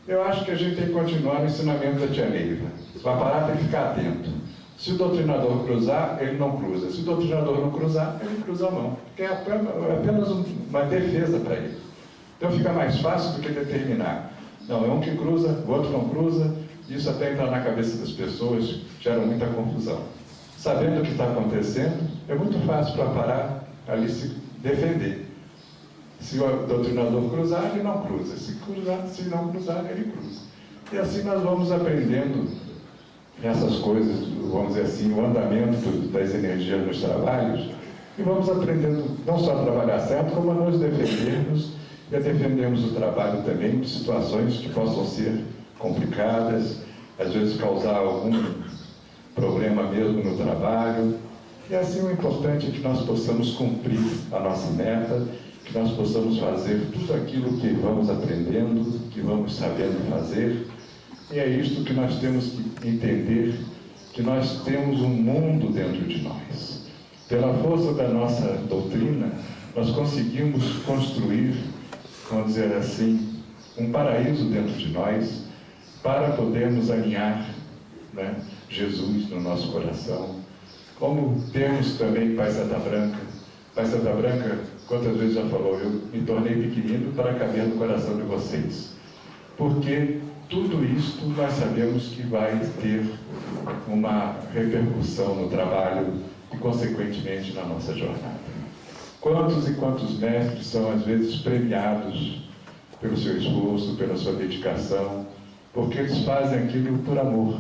Eu acho que a gente tem que continuar no ensinamento da tia Neiva. O aparato tem que ficar atento. Se o doutrinador cruzar, ele não cruza. Se o doutrinador não cruzar, ele cruza a mão. Porque é apenas uma defesa para ele. Então fica mais fácil do que determinar. Não, é um que cruza, o outro não cruza. Isso até entra na cabeça das pessoas, gera muita confusão. Sabendo o que está acontecendo, é muito fácil para parar ali se defender. Se o doutrinador cruzar, ele não cruza. Se não cruzar, ele cruza. E assim nós vamos aprendendo essas coisas, vamos dizer assim, o andamento das energias nos trabalhos, e vamos aprendendo não só a trabalhar certo, como a nos defendermos e a defendermos o trabalho também de situações que possam ser complicadas, às vezes causar algum problema mesmo no trabalho. E assim o importante é que nós possamos cumprir a nossa meta, que nós possamos fazer tudo aquilo que vamos aprendendo, que vamos sabendo fazer. E é isto que nós temos que entender, que nós temos um mundo dentro de nós. Pela força da nossa doutrina, nós conseguimos construir, vamos dizer assim, um paraíso dentro de nós, para podermos alinhar, né, Jesus no nosso coração. Como temos também Pai Santa Branca. Pai Santa Branca, quantas vezes já falou, eu me tornei pequenino para caber no coração de vocês. Porque tudo isto nós sabemos que vai ter uma repercussão no trabalho e, consequentemente, na nossa jornada. Quantos e quantos mestres são, às vezes, premiados pelo seu esforço, pela sua dedicação, porque eles fazem aquilo por amor.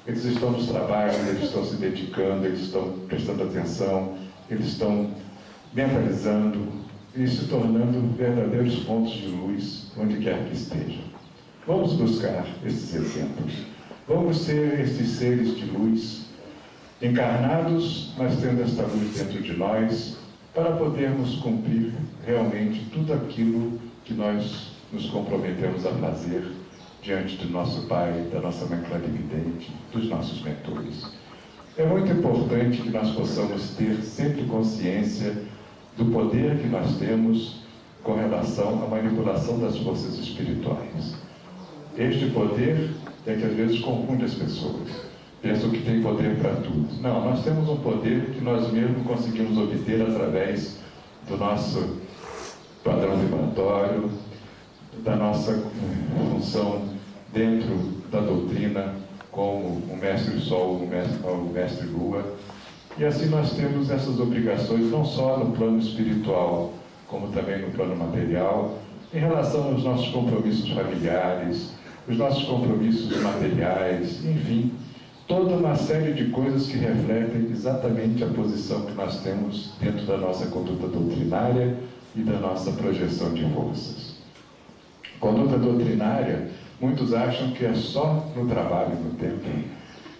Eles estão nos trabalhos, eles estão se dedicando, eles estão prestando atenção, eles estão mentalizando e se tornando verdadeiros pontos de luz onde quer que estejam. Vamos buscar esses exemplos. Vamos ser esses seres de luz, encarnados, mas tendo esta luz dentro de nós, para podermos cumprir realmente tudo aquilo que nós nos comprometemos a fazer diante do nosso Pai, da nossa Mãe Clarividente, dos nossos mentores. É muito importante que nós possamos ter sempre consciência do poder que nós temos com relação à manipulação das forças espirituais. Este poder é que às vezes confunde as pessoas. Pensam que tem poder para tudo. Não, nós temos um poder que nós mesmos conseguimos obter através do nosso padrão vibratório, da nossa função dentro da doutrina, como o Mestre Sol, o Mestre Lua. E assim nós temos essas obrigações, não só no plano espiritual, como também no plano material, em relação aos nossos compromissos familiares, os nossos compromissos materiais, enfim, toda uma série de coisas que refletem exatamente a posição que nós temos dentro da nossa conduta doutrinária e da nossa projeção de forças. Conduta doutrinária, muitos acham que é só no trabalho, no tempo,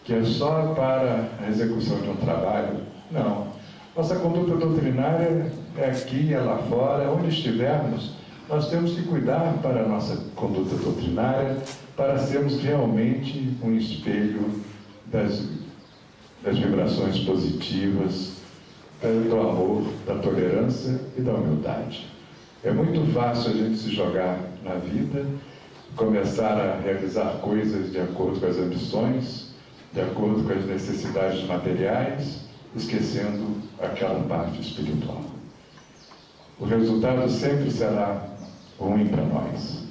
que é só para a execução de um trabalho. Não. Nossa conduta doutrinária é aqui, é lá fora, onde estivermos, nós temos que cuidar para a nossa conduta doutrinária, para sermos realmente um espelho das vibrações positivas, do amor, da tolerância e da humildade. É muito fácil a gente se jogar na vida, começar a realizar coisas de acordo com as ambições, de acordo com as necessidades materiais, esquecendo aquela parte espiritual. O resultado sempre será ruim para nós.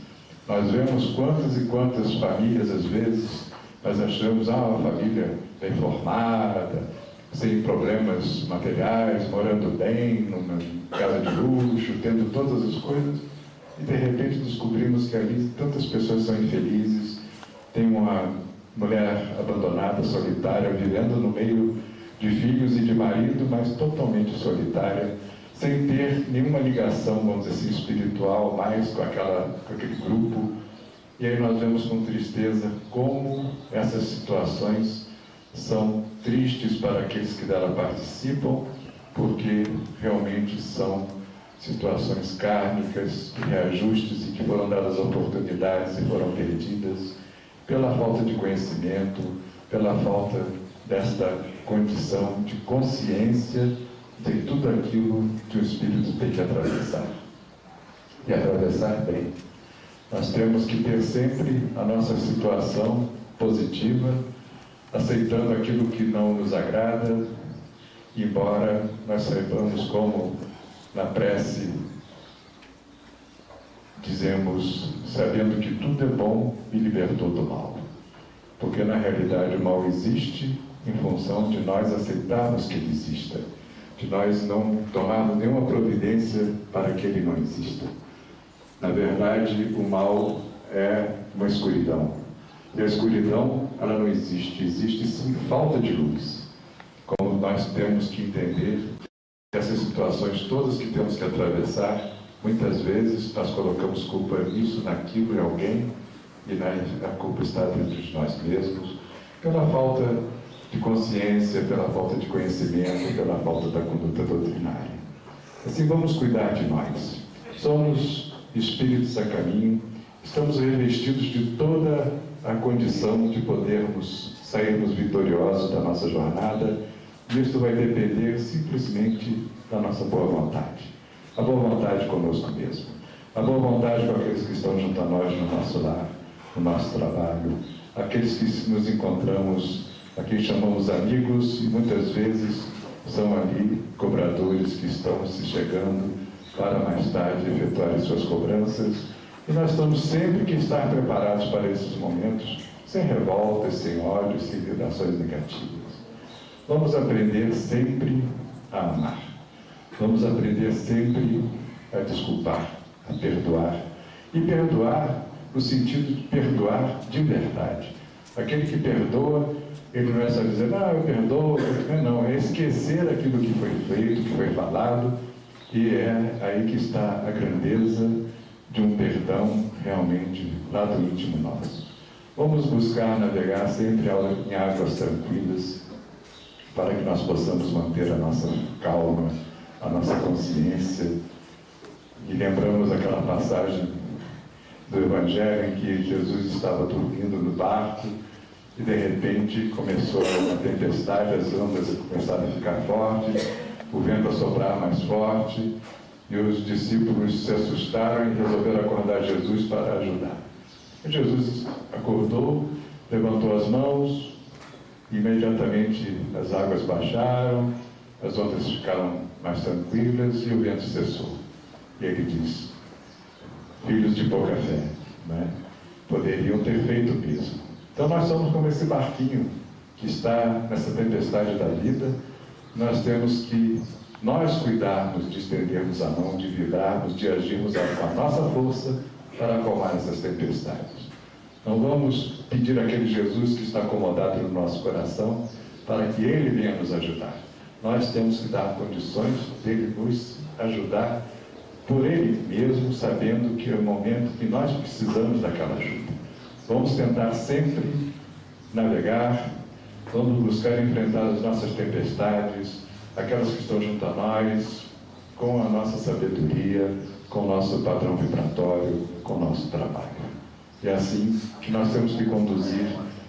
Nós vemos quantas e quantas famílias, às vezes, nós achamos, uma família bem formada, sem problemas materiais, morando bem, numa casa de luxo, tendo todas as coisas, e de repente descobrimos que ali tantas pessoas são infelizes, tem uma mulher abandonada, solitária, vivendo no meio de filhos e de marido, mas totalmente solitária, sem ter nenhuma ligação, vamos dizer assim, espiritual mais com aquele grupo. E aí nós vemos com tristeza como essas situações são tristes para aqueles que dela participam, porque realmente são situações kármicas, de reajustes, e que foram dadas oportunidades e foram perdidas pela falta de conhecimento, pela falta desta condição de consciência de tudo aquilo que o Espírito tem que atravessar. E atravessar bem. Nós temos que ter sempre a nossa situação positiva, aceitando aquilo que não nos agrada, embora nós saibamos como na prece dizemos, sabendo que tudo é bom, me libertou do mal. Porque na realidade o mal existe em função de nós aceitarmos que ele exista, de nós não tomarmos nenhuma providência para que ele não exista. Na verdade, o mal é uma escuridão. E a escuridão, ela não existe. Existe sim falta de luz. Como nós temos que entender essas situações todas que temos que atravessar, muitas vezes nós colocamos culpa nisso, naquilo, em alguém, e a culpa está dentro de nós mesmos, pela falta de consciência, pela falta de conhecimento, pela falta da conduta doutrinária. Assim, vamos cuidar de nós. Somos espíritos a caminho, estamos revestidos de toda a condição de podermos sairmos vitoriosos da nossa jornada, e isso vai depender simplesmente da nossa boa vontade. A boa vontade conosco mesmo, a boa vontade com aqueles que estão junto a nós no nosso lar, no nosso trabalho, aqueles que nos encontramos, a quem chamamos amigos, e muitas vezes são ali cobradores que estão se chegando para mais tarde efetuarem suas cobranças, e nós estamos sempre que estar preparados para esses momentos, sem revoltas, sem ódio, sem vibrações negativas. Vamos aprender sempre a amar. Vamos aprender sempre a desculpar, a perdoar. E perdoar no sentido de perdoar de verdade. Aquele que perdoa, ele não é só dizer, eu perdoo, não, é esquecer aquilo que foi feito, que foi falado, e é aí que está a grandeza de um perdão realmente lá do íntimo nosso. Vamos buscar navegar sempre em águas tranquilas, para que nós possamos manter a nossa calma, a nossa consciência. E lembramos aquela passagem do Evangelho em que Jesus estava dormindo no barco e de repente começou uma tempestade, as ondas começaram a ficar fortes, o vento a soprar mais forte, e os discípulos se assustaram e resolveram acordar Jesus para ajudar. E Jesus acordou, levantou as mãos, e imediatamente as águas baixaram, as ondas ficaram mais tranquilas e o vento cessou. E ele diz, filhos de pouca fé, poderiam ter feito mesmo. Então nós somos como esse barquinho que está nessa tempestade da vida. Nós temos que cuidarmos de estendermos a mão, de vibrarmos, de agirmos com a nossa força para acalmar essas tempestades. Não vamos pedir àquele Jesus que está acomodado no nosso coração para que Ele venha nos ajudar. Nós temos que dar condições dele nos ajudar por Ele mesmo, sabendo que é o momento que nós precisamos daquela ajuda. Vamos tentar sempre navegar, vamos buscar enfrentar as nossas tempestades, aquelas que estão junto a nós, com a nossa sabedoria, com o nosso padrão vibratório, com o nosso trabalho. E é assim que nós temos que conduzir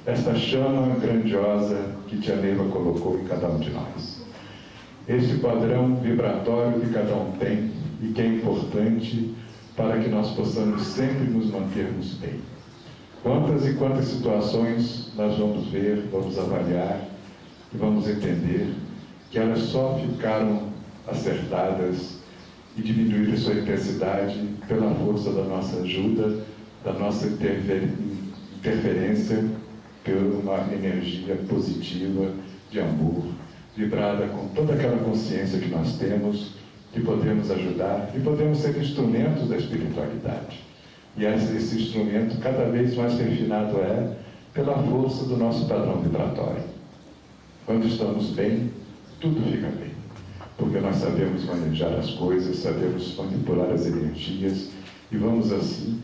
esta chama grandiosa que Tia Neiva colocou em cada um de nós. Este padrão vibratório que cada um tem e que é importante para que nós possamos sempre nos mantermos bem. Quantas e quantas situações nós vamos ver, vamos avaliar e vamos entender que elas só ficaram acertadas e diminuíram sua intensidade pela força da nossa ajuda, da nossa interferência, por uma energia positiva de amor, vibrada com toda aquela consciência que nós temos, que podemos ajudar e podemos ser instrumentos da espiritualidade. E esse instrumento cada vez mais refinado é pela força do nosso padrão vibratório. Quando estamos bem, tudo fica bem. Porque nós sabemos manejar as coisas, sabemos manipular as energias e vamos assim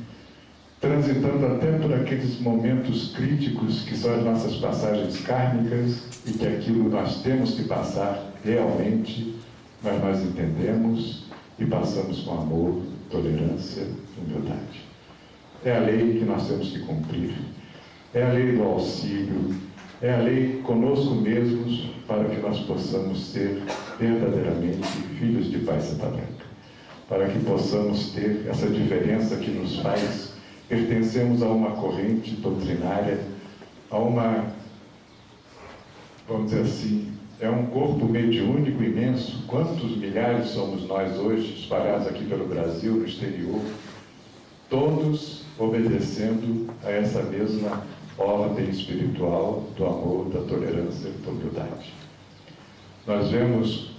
transitando até por aqueles momentos críticos que são as nossas passagens kármicas e que aquilo nós temos que passar realmente, mas nós entendemos e passamos com amor, tolerância e humildade. É a lei que nós temos que cumprir, é a lei do auxílio, é a lei conosco mesmos para que nós possamos ser verdadeiramente filhos de Pai Santa Branca, para que possamos ter essa diferença que nos faz pertencemos a uma corrente doutrinária, a uma, vamos dizer assim, é um corpo mediúnico imenso. Quantos milhares somos nós hoje, espalhados aqui pelo Brasil, no exterior, todos obedecendo a essa mesma ordem espiritual do amor, da tolerância e da humildade. Nós vemos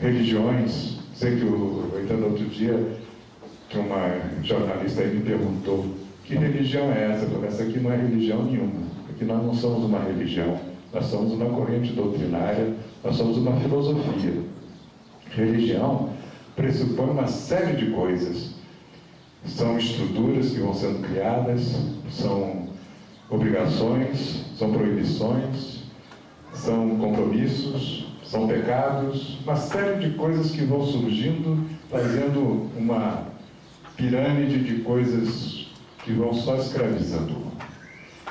religiões, sei que então outro dia que uma jornalista aí me perguntou que religião é essa? Eu falei, essa aqui não é religião nenhuma, porque nós não somos uma religião, nós somos uma corrente doutrinária, nós somos uma filosofia. Religião pressupõe uma série de coisas, são estruturas que vão sendo criadas, são obrigações, são proibições, são compromissos, são pecados, uma série de coisas que vão surgindo, fazendo uma pirâmide de coisas que vão só escravizando o homem.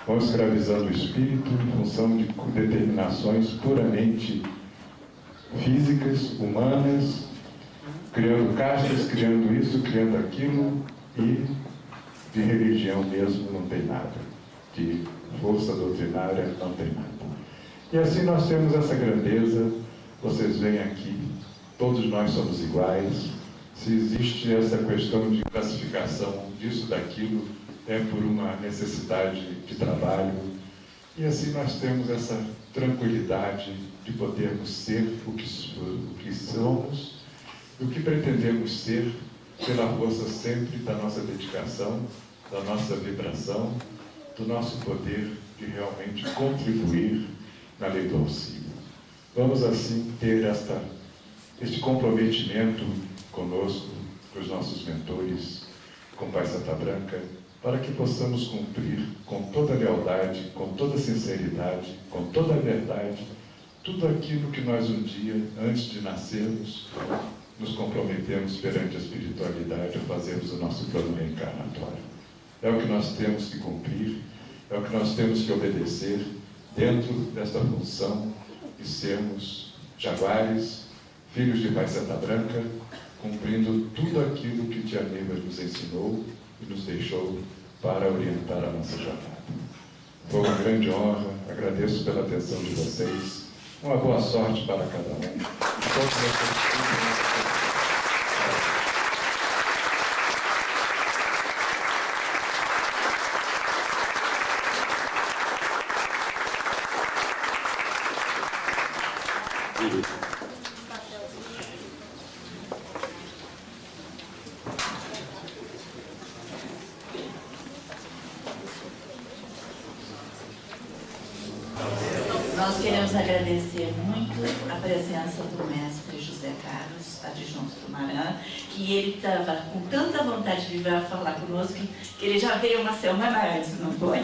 Vão escravizando o espírito em função de determinações puramente físicas, humanas, criando castas, criando isso, criando aquilo, e de religião mesmo não tem nada. De força doutrinária não tem nada. E assim nós temos essa grandeza, vocês veem aqui, todos nós somos iguais. Se existe essa questão de classificação disso, daquilo, é por uma necessidade de trabalho. E assim nós temos essa tranquilidade de podermos ser o que somos, o que pretendemos ser, pela força sempre da nossa dedicação, da nossa vibração, do nosso poder de realmente contribuir na lei do auxílio. Vamos assim ter este comprometimento conosco, com os nossos mentores, com o Pai Santa Branca, para que possamos cumprir com toda a lealdade, com toda a sinceridade, com toda a verdade, tudo aquilo que nós um dia, antes de nascermos, nos comprometemos perante a espiritualidade a fazermos o nosso plano reencarnatório. É o que nós temos que cumprir, é o que nós temos que obedecer dentro desta função de sermos jaguares, filhos de Pai Santa Branca, cumprindo tudo aquilo que Tia Neiva nos ensinou e nos deixou para orientar a nossa jornada. Foi uma grande honra, agradeço pela atenção de vocês, uma boa sorte para cada um. Todos vocês. Nós queremos agradecer muito a presença do mestre José Carlos, adjunto do Maran, que ele estava com tanta vontade de vir falar conosco que ele já veio uma semana antes, não foi?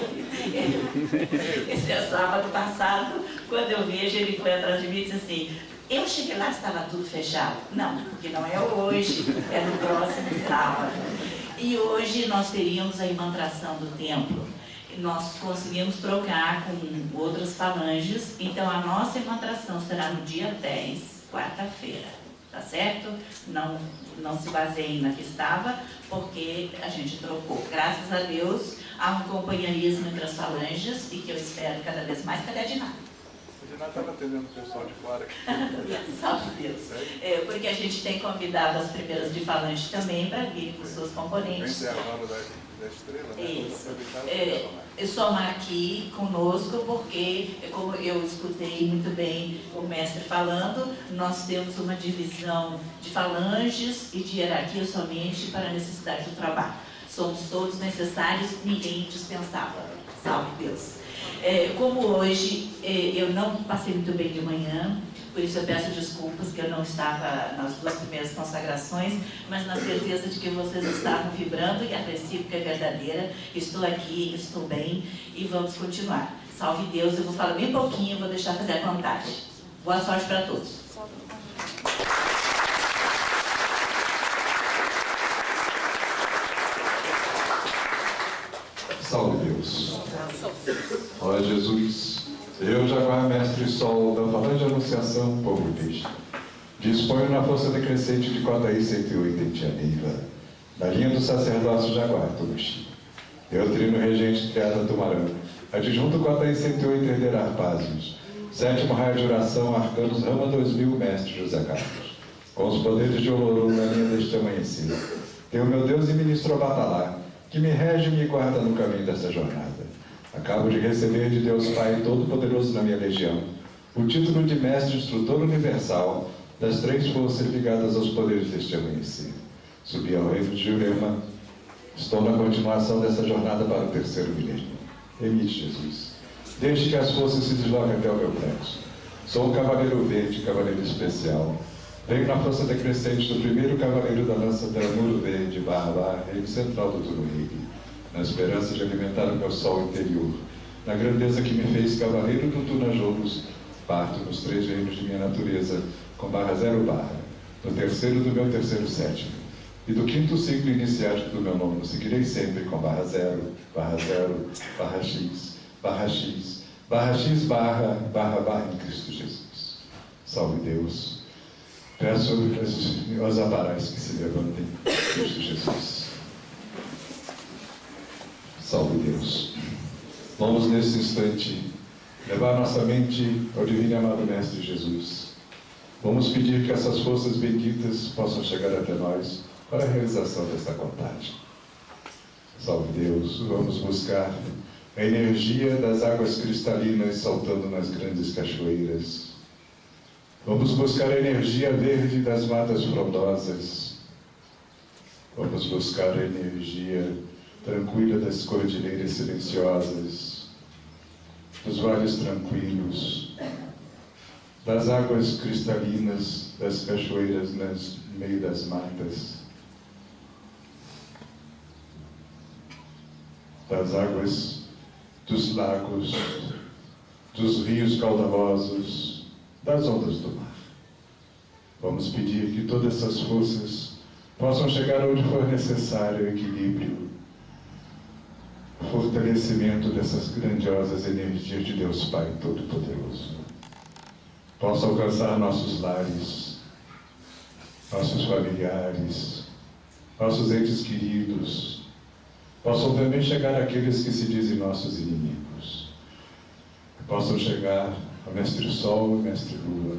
Esse é sábado passado, quando eu vejo, ele foi atrás de mim e disse assim: eu cheguei lá, estava tudo fechado. Não, porque não é hoje, é no próximo sábado. E hoje nós teríamos a imantração do templo. Nós conseguimos trocar com outras falanges, então a nossa imantração será no dia 10, quarta-feira, tá certo? Não se baseiem na que estava, porque a gente trocou. Graças a Deus, há um companheirismo entre as falanges e que eu espero cada vez mais. Cadê a Diná? A Diná estava atendendo o pessoal de fora. Salve Deus. Porque a gente tem convidado as primeiras de falange também para virem com seus componentes. Vem lá no da estrela, né? Isso. somar aqui conosco, porque, como eu escutei muito bem o mestre falando, nós temos uma divisão de falanges e de hierarquia somente para a necessidade do trabalho. Somos todos necessários, ninguém indispensável. Salve Deus! Como hoje eu não passei muito bem de manhã, por isso eu peço desculpas que eu não estava nas 2 primeiras consagrações, mas na certeza de que vocês estavam vibrando e a recíproca é verdadeira. Estou aqui, estou bem e vamos continuar. Salve Deus, eu vou falar bem pouquinho, vou deixar fazer a contagem. Boa sorte para todos. Salve Deus. Ó Jesus, eu, Jaguar, Mestre Sol, da Falange Anunciação, povo Cristo, disponho na força decrescente de Cotaí 108 em Tianeiva, na linha do sacerdócio Jaguar, Turuxi. Eu, Trino Regente Triada Tumarão, adjunto Cotaí 108 Herdeiro Arpázios, 7º raio de oração, Arcanos Rama 2000, Mestre José Carlos, com os poderes de Olorum na linha deste amanhecer. Tenho meu Deus e ministro Batalá, que me rege e me guarda no caminho dessa jornada. Acabo de receber de Deus Pai Todo-Poderoso na minha legião o título de Mestre Instrutor Universal das 3 forças ligadas aos poderes deste amanhecer. Subi ao reino de Jurema. Estou na continuação dessa jornada para o 3º milênio. Emite, Jesus. Deixe que as forças se desloquem até o meu prédio. Sou um cavaleiro verde, cavaleiro especial. Venho na força decrescente do 1º cavaleiro da lança Muro Verde, Barra, reino central do Turuhig, na esperança de alimentar o meu sol interior, na grandeza que me fez cavaleiro do Tunajolos, parto nos 3 reinos de minha natureza, com barra 0 barra, no 3º do meu 3º sétimo, e do 5º ciclo iniciático do meu nono, seguirei sempre com barra 0, barra 0, barra X, barra X, barra X, barra, barra, barra em Cristo Jesus. Salve Deus. Peço aos abarais que se levantem, Cristo Jesus. Salve Deus. Vamos nesse instante levar nossa mente ao divino e amado Mestre Jesus. Vamos pedir que essas forças benditas possam chegar até nós para a realização desta contagem. Salve Deus. Vamos buscar a energia das águas cristalinas saltando nas grandes cachoeiras. Vamos buscar a energia verde das matas frondosas. Vamos buscar a energia tranquila das cordilheiras silenciosas, dos vales tranquilos, das águas cristalinas das cachoeiras no meio das matas, das águas dos lagos, dos rios caudalosos, das ondas do mar. Vamos pedir que todas essas forças possam chegar onde for necessário o equilíbrio, o fortalecimento dessas grandiosas energias de Deus Pai Todo-Poderoso. Possa alcançar nossos lares, nossos familiares, nossos entes queridos. Possam também chegar àqueles que se dizem nossos inimigos. Possam chegar ao Mestre Sol e Mestre Lua,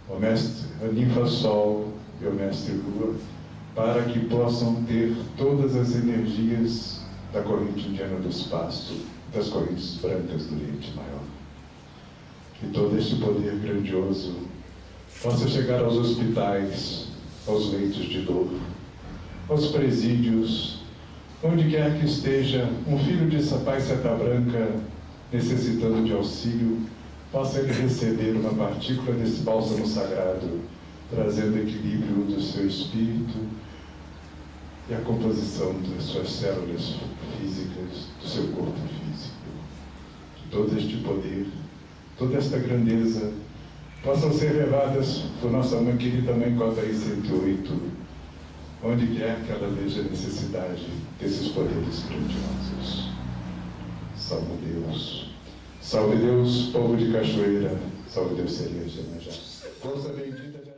ao Mestre a Ninfa Sol e ao Mestre Lua, para que possam ter todas as energias da corrente indiana do espaço, das correntes brancas do Oriente Maior. Que todo este poder grandioso possa chegar aos hospitais, aos leitos de dor, aos presídios, onde quer que esteja um filho de Pai Seta Branca necessitando de auxílio, possa ele receber uma partícula desse bálsamo sagrado, trazendo equilíbrio do seu espírito e a composição das suas células físicas, do seu corpo físico. Que todo este poder, toda esta grandeza, possam ser levadas por nossa mãe querida Mãe Cotaí 108, onde quer que ela veja a necessidade desses poderes grandiosos. Salve Deus. Salve Deus, povo de Cachoeira. Salve Deus, Seria de Iemanjá. Força bendita de